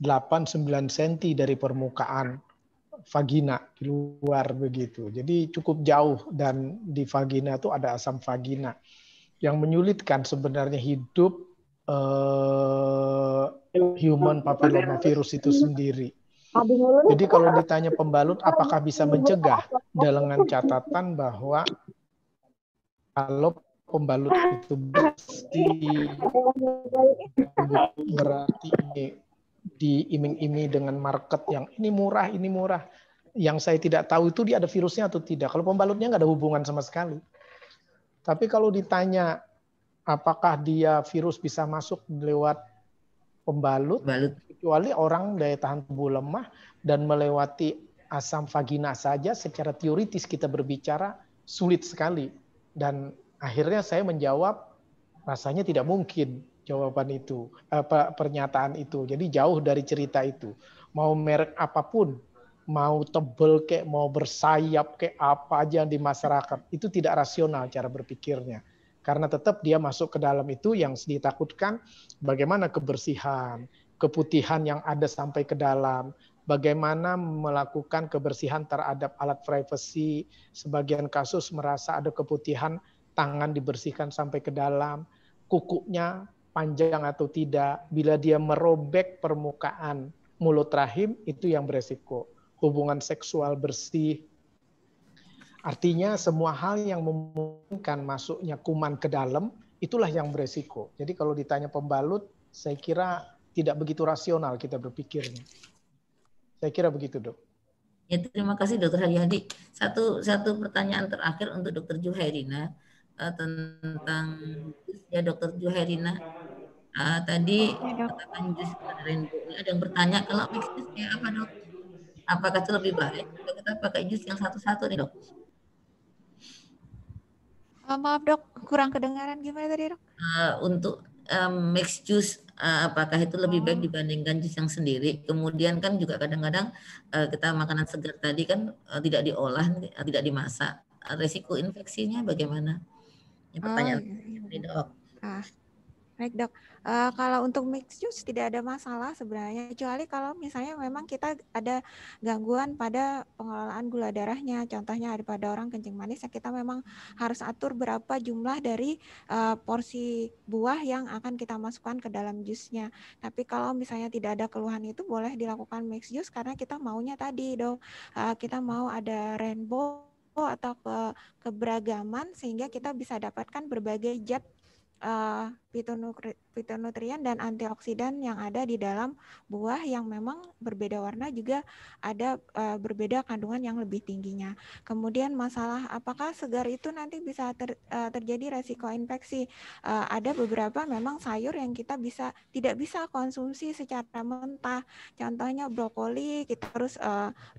Speaker 1: 8-9 cm dari permukaan vagina di luar begitu. Jadi cukup jauh dan di vagina itu ada asam vagina yang menyulitkan sebenarnya hidup human papillomavirus itu sendiri. Jadi kalau ditanya pembalut apakah bisa mencegah, dengan catatan bahwa kalau pembalut itu bersih, berarti ini diiming-iming dengan market yang ini murah. Yang saya tidak tahu itu dia ada virusnya atau tidak. Kalau pembalutnya nggak ada hubungan sama sekali. Tapi kalau ditanya apakah dia virus bisa masuk lewat pembalut, kecuali orang daya tahan tubuh lemah dan melewati asam vagina saja, secara teoritis kita berbicara sulit sekali. Dan akhirnya saya menjawab, rasanya tidak mungkin jawaban itu, pernyataan itu. Jadi jauh dari cerita itu. Mau merek apapun, mau tebel kayak mau bersayap kayak apa aja di masyarakat, itu tidak rasional cara berpikirnya. Karena tetap dia masuk ke dalam itu yang ditakutkan bagaimana kebersihan, keputihan yang ada sampai ke dalam, bagaimana melakukan kebersihan terhadap alat privasi. Sebagian kasus merasa ada keputihan, tangan dibersihkan sampai ke dalam, kukunya panjang atau tidak. Bila dia merobek permukaan mulut rahim, itu yang beresiko. Hubungan seksual bersih. Artinya semua hal yang memungkinkan masuknya kuman ke dalam, itulah yang beresiko. Jadi kalau ditanya pembalut, saya kira tidak begitu rasional kita berpikirnya. Saya kira begitu, Dok.
Speaker 2: Ya, terima kasih Dokter Haryadi. Satu pertanyaan terakhir untuk Dokter Juhairina tentang ya Dokter Juhairina. Tadi katakan jus rainbow. Ada yang bertanya kalau mix jus kayak apa, Dok? Apakah itu lebih baik kalau kita pakai jus yang satu-satu nih, Dok?
Speaker 3: Maaf Dok, kurang kedengaran, gimana tadi Dok?
Speaker 2: Untuk mix jus, apakah itu lebih baik dibandingkan jus yang sendiri? Kemudian kan juga kadang-kadang kita makanan segar tadi kan tidak diolah, tidak dimasak. Resiko infeksinya bagaimana? Ini pertanyaan ini, Dok.
Speaker 3: Baik dok, kalau untuk mix juice tidak ada masalah sebenarnya, kecuali kalau misalnya memang kita ada gangguan pada pengelolaan gula darahnya, contohnya ada pada orang kencing manis, ya kita memang harus atur berapa jumlah dari porsi buah yang akan kita masukkan ke dalam jusnya. Tapi kalau misalnya tidak ada keluhan itu boleh dilakukan mix juice karena kita maunya tadi dok, kita mau ada rainbow atau keberagaman sehingga kita bisa dapatkan berbagai zat fitonutrien dan antioksidan yang ada di dalam buah yang memang berbeda warna juga ada berbeda kandungan yang lebih tingginya. Kemudian masalah apakah segar itu nanti bisa terjadi resiko infeksi. Ada beberapa memang sayur yang kita tidak bisa konsumsi secara mentah. Contohnya brokoli kita harus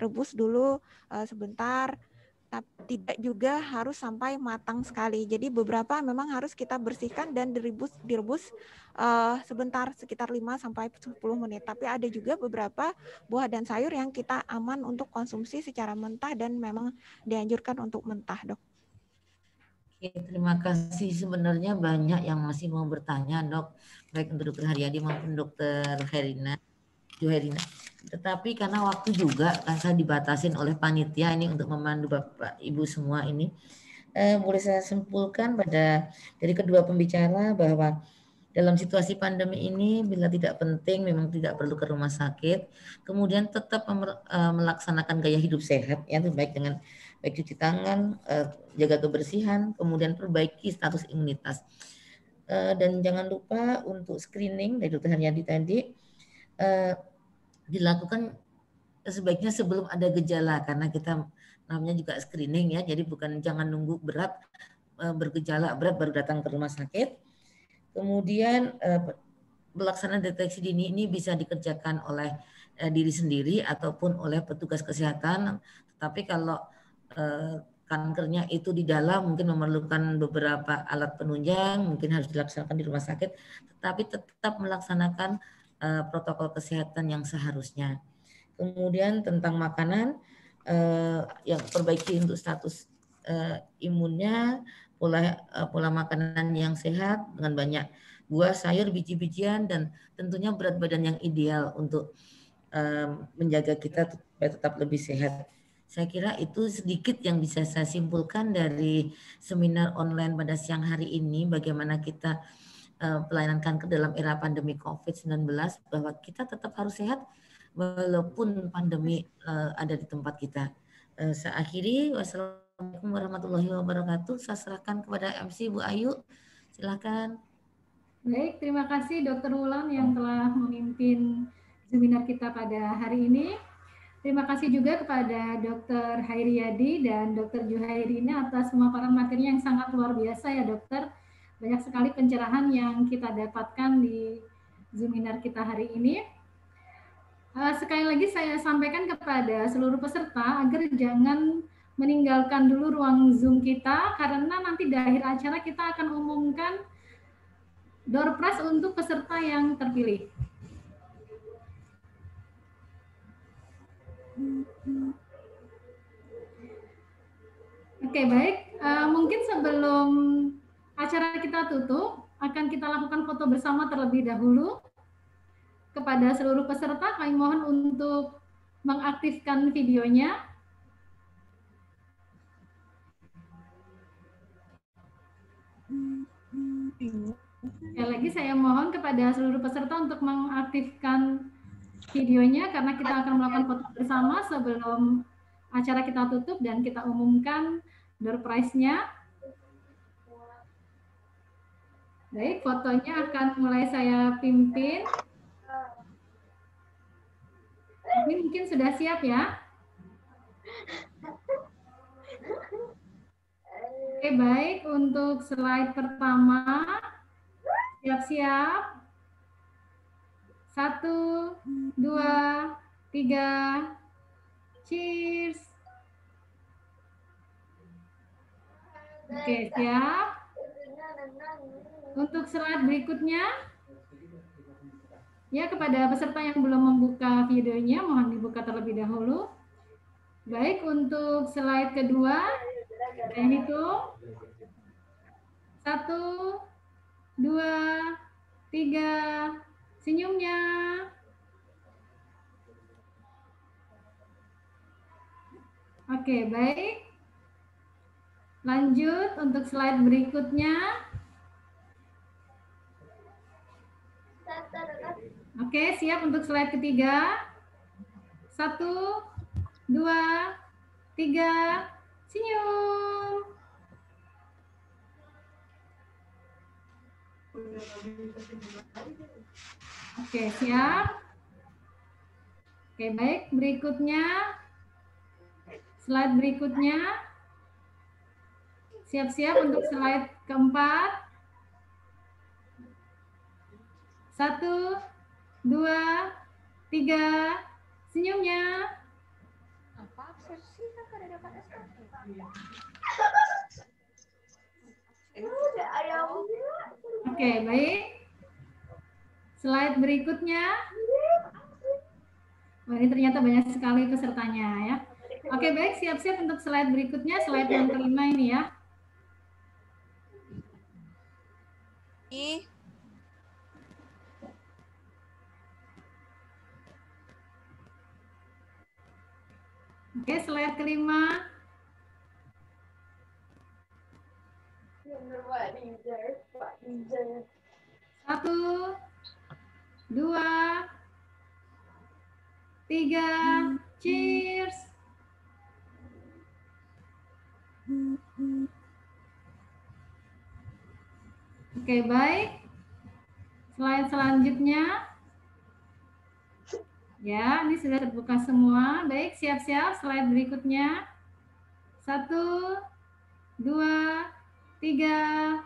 Speaker 3: rebus dulu sebentar. Tapi tidak juga harus sampai matang sekali. Jadi beberapa memang harus kita bersihkan dan direbus sebentar sekitar 5 sampai 10 menit. Tapi ada juga beberapa buah dan sayur yang kita aman untuk konsumsi secara mentah dan memang dianjurkan untuk mentah, Dok.
Speaker 2: Oke, terima kasih. Sebenarnya banyak yang masih mau bertanya, Dok. Baik untuk Dr. Haryadi maupun Dr. Juherina. Tetapi karena waktu juga kan saya dibatasin oleh panitia ini untuk memandu Bapak Ibu semua ini, boleh saya simpulkan dari kedua pembicara bahwa dalam situasi pandemi ini bila tidak penting memang tidak perlu ke rumah sakit, kemudian tetap melaksanakan gaya hidup sehat ya, baik dengan baik cuci tangan, jaga kebersihan, kemudian perbaiki status imunitas. Dan jangan lupa untuk screening dari Dr. Haryadi tadi dilakukan sebaiknya sebelum ada gejala karena kita namanya juga screening ya, jadi jangan nunggu bergejala berat baru datang ke rumah sakit. Kemudian pelaksanaan deteksi dini ini bisa dikerjakan oleh diri sendiri ataupun oleh petugas kesehatan. Tetapi kalau kankernya itu di dalam mungkin memerlukan beberapa alat penunjang, mungkin harus dilaksanakan di rumah sakit, tetapi tetap melaksanakan protokol kesehatan yang seharusnya. Kemudian tentang makanan yang perbaiki untuk status imunnya, pola makanan yang sehat dengan banyak buah, sayur, biji-bijian, dan tentunya berat badan yang ideal untuk menjaga kita supaya tetap lebih sehat. Saya kira itu sedikit yang bisa saya simpulkan dari seminar online pada siang hari ini, bagaimana kita pelayanan kanker dalam era pandemi COVID-19, bahwa kita tetap harus sehat walaupun pandemi ada di tempat kita. Saya akhiri, wassalamualaikum warahmatullahi wabarakatuh. Saya serahkan kepada MC Bu Ayu, silakan.
Speaker 4: Baik, terima kasih Dr. Wulan yang telah memimpin seminar kita pada hari ini. Terima kasih juga kepada Dr. Haryadi dan Dr. Juhairina atas pemaparan materi yang sangat luar biasa ya dokter. Banyak sekali pencerahan yang kita dapatkan di seminar kita hari ini. Sekali lagi saya sampaikan kepada seluruh peserta agar jangan meninggalkan dulu ruang Zoom kita karena nanti di akhir acara kita akan umumkan door prize untuk peserta yang terpilih. Oke, baik. Mungkin sebelum acara kita tutup, akan kita lakukan foto bersama terlebih dahulu. Kepada seluruh peserta, kami mohon untuk mengaktifkan videonya. Sekali lagi saya mohon kepada seluruh peserta untuk mengaktifkan videonya karena kita akan melakukan foto bersama sebelum acara kita tutup dan kita umumkan door prize-nya. Baik, fotonya akan mulai saya pimpin. Ini mungkin sudah siap ya. Oke, baik. Untuk slide pertama, siap-siap. 1, 2, 3. Cheers. Oke, siap. Untuk slide berikutnya, ya kepada peserta yang belum membuka videonya, mohon dibuka terlebih dahulu. Baik, untuk slide kedua, saya hitung. 1, 2, 3. Senyumnya. Oke, baik. Lanjut untuk slide berikutnya. Oke, siap untuk slide ketiga. 1, 2, 3, senyum. Oke, siap. Oke, baik. Berikutnya, slide berikutnya. Siap-siap untuk slide keempat. 1, 2, 3, senyumnya. Oke, baik. Slide berikutnya. Wah, ini ternyata banyak sekali pesertanya ya. Oke, baik. Siap-siap untuk slide berikutnya. Slide yang kelima ini ya. Oke, slide kelima. Satu, 2, 3, cheers. Oke, baik. Slide selanjutnya. Ya, ini sudah terbuka semua. Baik, siap-siap. Slide berikutnya. 1, 2, 3.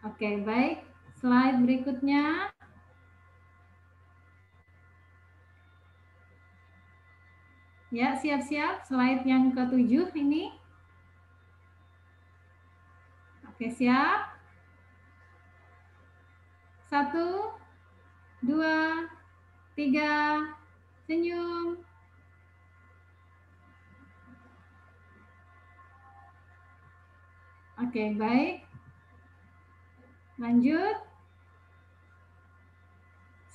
Speaker 4: Oke, baik. Slide berikutnya. Ya, siap-siap. Slide yang ke-7 ini. Oke, siap. 1, 2, 3, senyum. Oke, baik. Lanjut.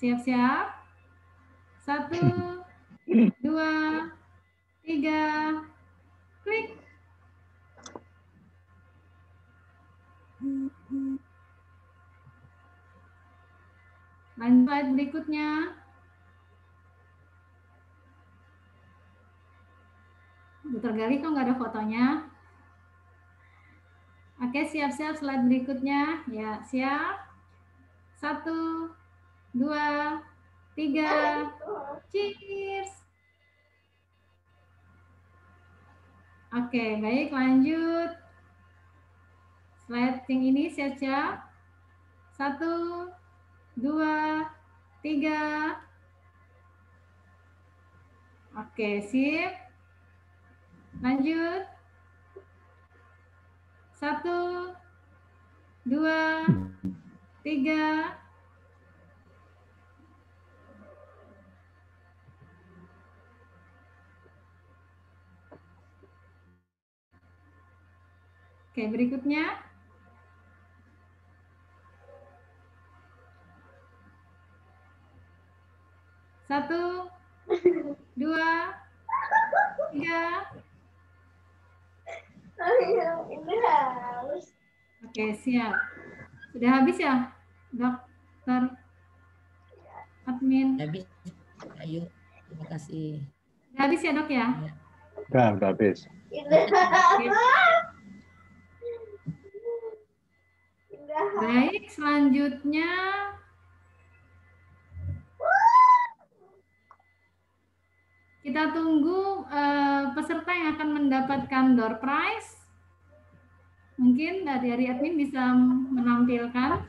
Speaker 4: Siap-siap. 1, 2, 3, klik. Lanjut slide berikutnya. Dokter Gali kok nggak ada fotonya? Oke, siap-siap slide berikutnya. Ya, siap. 1, 2, 3, cheers. Oke, baik, lanjut. Slide yang ini siap-siap. 1, 2, 3. Oke, sip. Lanjut. 1, 2, 3. Oke, berikutnya. Satu, 2, 3. Oke, siap. Sudah habis ya, dokter admin?
Speaker 2: Habis. Ayo, terima kasih.
Speaker 4: Sudah habis ya, dok ya?
Speaker 5: Udah habis.
Speaker 4: Baik, selanjutnya kita tunggu peserta yang akan mendapatkan door prize. Mungkin dari admin bisa menampilkan.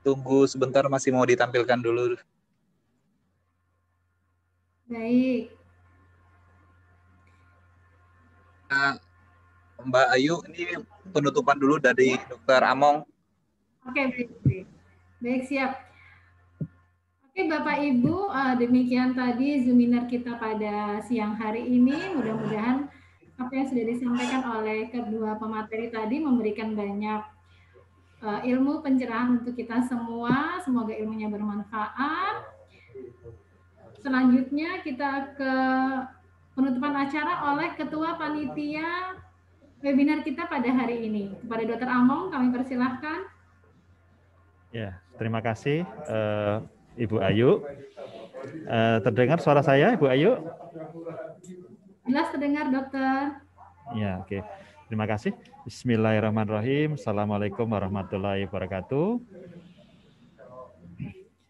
Speaker 6: tunggu sebentar, masih mau ditampilkan dulu.
Speaker 4: Baik.
Speaker 6: Mbak Ayu, ini penutupan dulu dari Dr. Among.
Speaker 4: Oke, baik. Baik, siap. Oke, Bapak Ibu, demikian tadi Zoominar kita pada siang hari ini. Mudah-mudahan apa yang sudah disampaikan oleh kedua pemateri tadi memberikan banyak ilmu pencerahan untuk kita semua. Semoga ilmunya bermanfaat. Selanjutnya kita ke penutupan acara oleh Ketua Panitia webinar kita pada hari ini. Kepada Dr. Among, kami persilahkan.
Speaker 7: Ya, terima kasih Ibu Ayu. Terdengar suara saya, Ibu Ayu?
Speaker 4: Jelas terdengar, Dokter.
Speaker 7: Ya, oke. Terima kasih. Bismillahirrahmanirrahim. Assalamualaikum warahmatullahi wabarakatuh.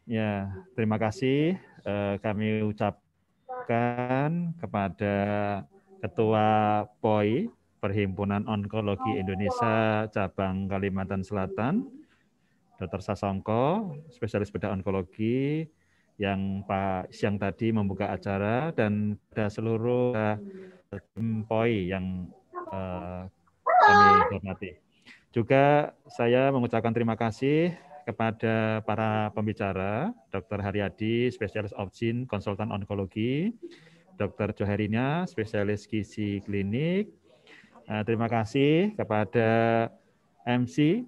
Speaker 7: Ya, terima kasih kami ucapkan kepada Ketua POI, Perhimpunan Onkologi Indonesia Cabang Kalimantan Selatan, Dr. Sasongko, spesialis bedah onkologi, yang siang tadi membuka acara, dan pada seluruh tim POI yang kami hormati. Juga saya mengucapkan terima kasih kepada para pembicara, Dr. Haryadi, spesialis Opsin, konsultan onkologi, Dr. Joherina, spesialis gizi klinik. Terima kasih kepada MC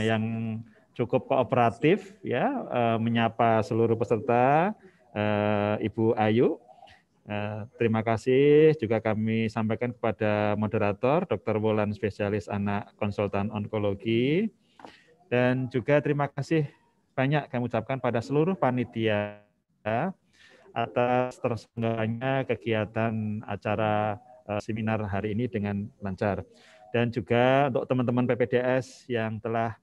Speaker 7: yang cukup kooperatif ya, menyapa seluruh peserta, Ibu Ayu. Terima kasih juga kami sampaikan kepada moderator Dr. Wulan, spesialis anak konsultan onkologi, dan juga terima kasih banyak kami ucapkan pada seluruh panitia atas terselenggaranya kegiatan acara seminar hari ini dengan lancar, dan juga untuk teman-teman PPDS yang telah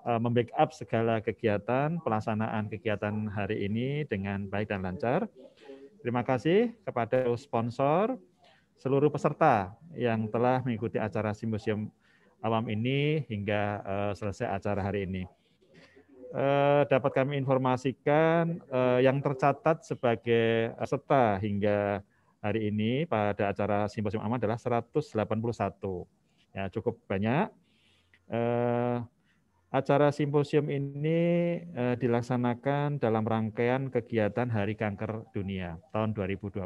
Speaker 7: membackup segala kegiatan pelaksanaan kegiatan hari ini dengan baik dan lancar. Terima kasih kepada sponsor, seluruh peserta yang telah mengikuti acara simposium awam ini hingga selesai acara hari ini. Dapat kami informasikan yang tercatat sebagai peserta hingga hari ini pada acara simposium awam adalah 181. Ya, cukup banyak. Acara simposium ini dilaksanakan dalam rangkaian kegiatan Hari Kanker Dunia tahun 2020.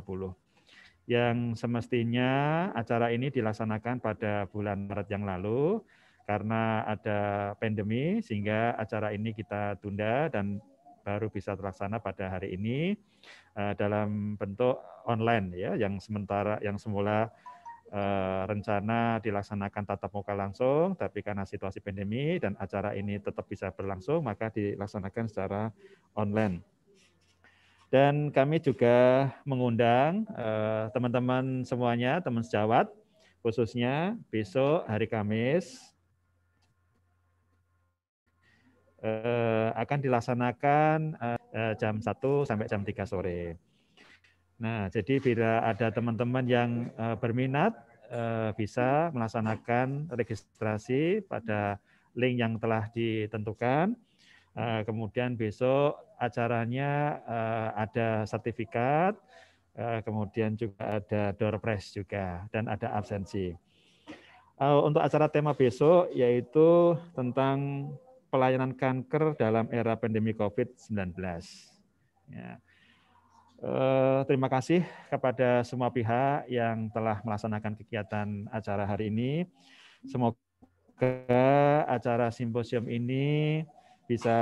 Speaker 7: Yang semestinya acara ini dilaksanakan pada bulan Maret yang lalu, karena ada pandemi sehingga acara ini kita tunda dan baru bisa terlaksana pada hari ini dalam bentuk online ya, yang semula rencana dilaksanakan tatap muka langsung, tapi karena situasi pandemi dan acara ini tetap bisa berlangsung, maka dilaksanakan secara online. Dan kami juga mengundang teman-teman semuanya, teman sejawat, khususnya besok hari Kamis akan dilaksanakan jam 1 sampai jam 3 sore. Nah, jadi bila ada teman-teman yang berminat bisa melaksanakan registrasi pada link yang telah ditentukan. Kemudian besok acaranya ada sertifikat, kemudian juga ada door prize juga, dan ada absensi. Untuk acara tema besok yaitu tentang pelayanan kanker dalam era pandemi COVID-19. Ya. Terima kasih kepada semua pihak yang telah melaksanakan kegiatan acara hari ini. Semoga acara simposium ini bisa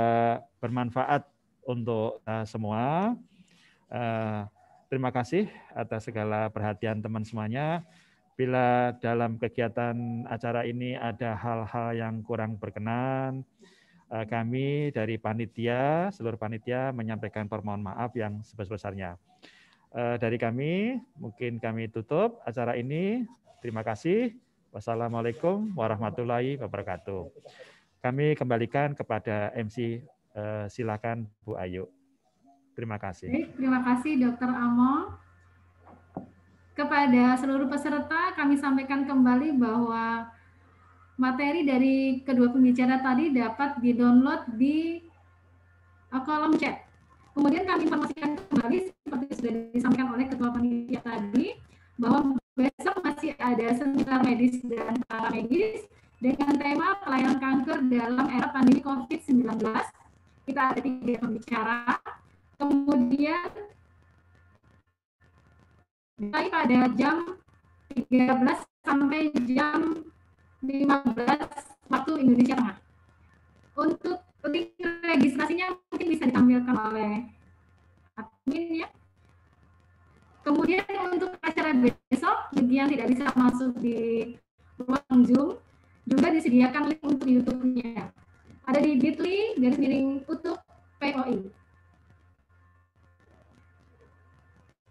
Speaker 7: bermanfaat untuk semua. Terima kasih atas segala perhatian teman semuanya. Bila dalam kegiatan acara ini ada hal-hal yang kurang berkenan, kami dari panitia, seluruh panitia menyampaikan permohonan maaf yang sebesar-besarnya. Dari kami, mungkin kami tutup acara ini. Terima kasih. Wassalamualaikum warahmatullahi wabarakatuh. Kami kembalikan kepada MC, silakan Bu Ayu. Terima kasih.
Speaker 4: Baik, terima kasih Dr. Among. Kepada seluruh peserta, kami sampaikan kembali bahwa materi dari kedua pembicara tadi dapat di-download di kolom chat. Kemudian kami informasikan kembali seperti sudah disampaikan oleh Ketua Panitia tadi, bahwa besok masih ada seminar medis dan paramedis dengan tema pelayanan kanker dalam era pandemi COVID-19. Kita ada 3 pembicara. Kemudian mulai pada jam 13 sampai jam 15 waktu Indonesia Tengah. Untuk link registrasinya mungkin bisa ditampilkan oleh admin ya. Kemudian untuk acara besok, bagi yang tidak bisa masuk di ruang Zoom, juga disediakan link untuk YouTube-nya. Ada di bit.ly/utup POI.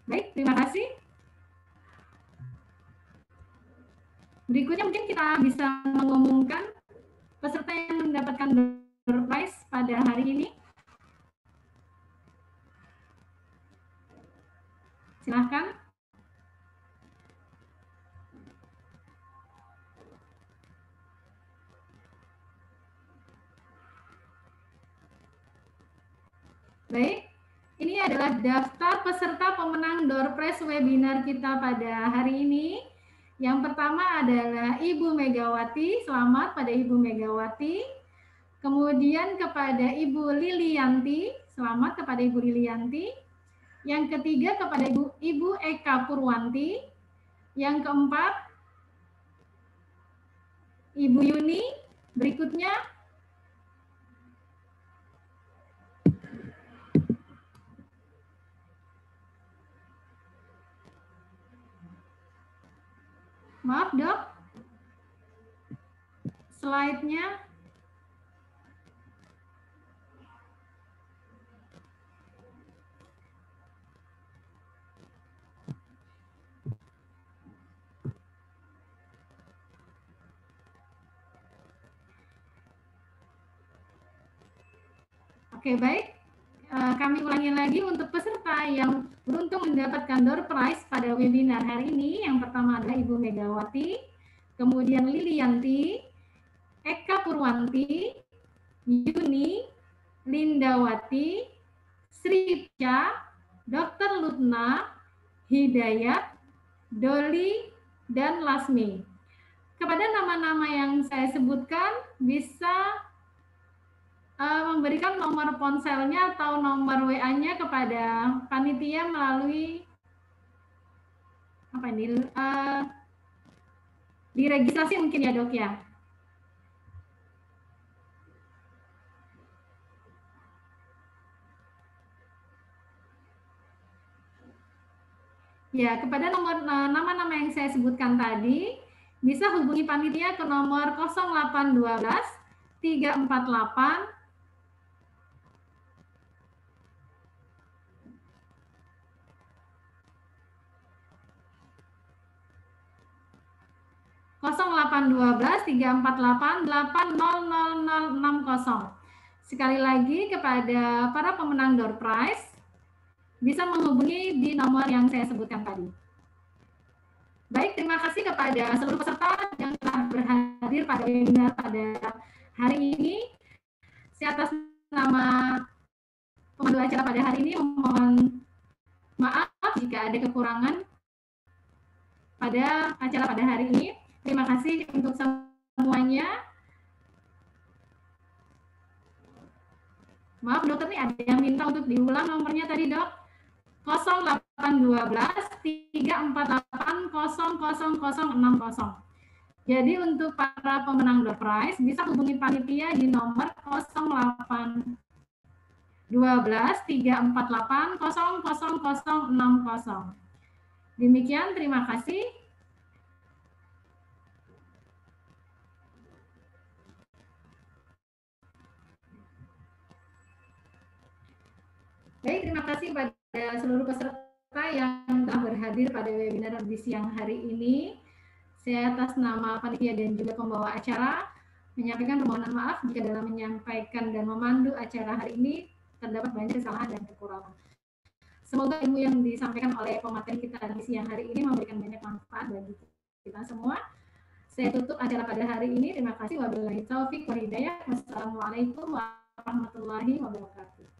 Speaker 4: Baik, terima kasih. Berikutnya mungkin kita bisa mengumumkan peserta yang mendapatkan door prize pada hari ini. Silahkan. Baik, ini adalah daftar peserta pemenang door prize webinar kita pada hari ini. Yang pertama adalah Ibu Megawati, selamat pada Ibu Megawati. Kemudian kepada Ibu Lilianti, selamat kepada Ibu Lilianti. Yang ketiga kepada Ibu Eka Purwanti. Yang keempat, Ibu Yuni. Berikutnya, maaf dok, slide-nya. Oke, baik. Kami ulangi lagi untuk peserta yang beruntung mendapatkan door prize pada webinar hari ini. Yang pertama adalah Ibu Megawati, kemudian Lilianti, Eka Purwanti, Yuni, Lindawati, Srica, Dr. Lutna, Hidayat, Doli, dan Lasmi. Kepada nama-nama yang saya sebutkan bisa memberikan nomor ponselnya atau nomor WA-nya kepada panitia melalui apa ini di registrasi mungkin ya dok ya. Ya, kepada nomor nama-nama yang saya sebutkan tadi bisa hubungi panitia ke nomor 0812 348 0812 348 80060. Sekali lagi kepada para pemenang door prize bisa menghubungi di nomor yang saya sebutkan tadi. Baik, terima kasih kepada seluruh peserta yang telah berhadir pada webinar pada hari ini. Saya atas nama pemandu acara pada hari ini mohon maaf jika ada kekurangan pada acara pada hari ini. Terima kasih untuk semuanya. Maaf dokter nih ada yang minta untuk diulang nomornya tadi dok. 0812 348 000060. Jadi untuk para pemenang door prize bisa hubungi panitia di nomor 0812 348 000060. Demikian, terima kasih. Baik, terima kasih pada seluruh peserta yang telah berhadir pada webinar di siang hari ini. Saya atas nama panitia dan juga pembawa acara menyampaikan permohonan maaf jika dalam menyampaikan dan memandu acara hari ini terdapat banyak kesalahan dan kekurangan. Semoga ilmu yang disampaikan oleh pemateri kita di siang hari ini memberikan banyak manfaat bagi kita semua. Saya tutup acara pada hari ini. Terima kasih. Wabillahi taufiq wal hidayah. Wassalamualaikum warahmatullahi wabarakatuh.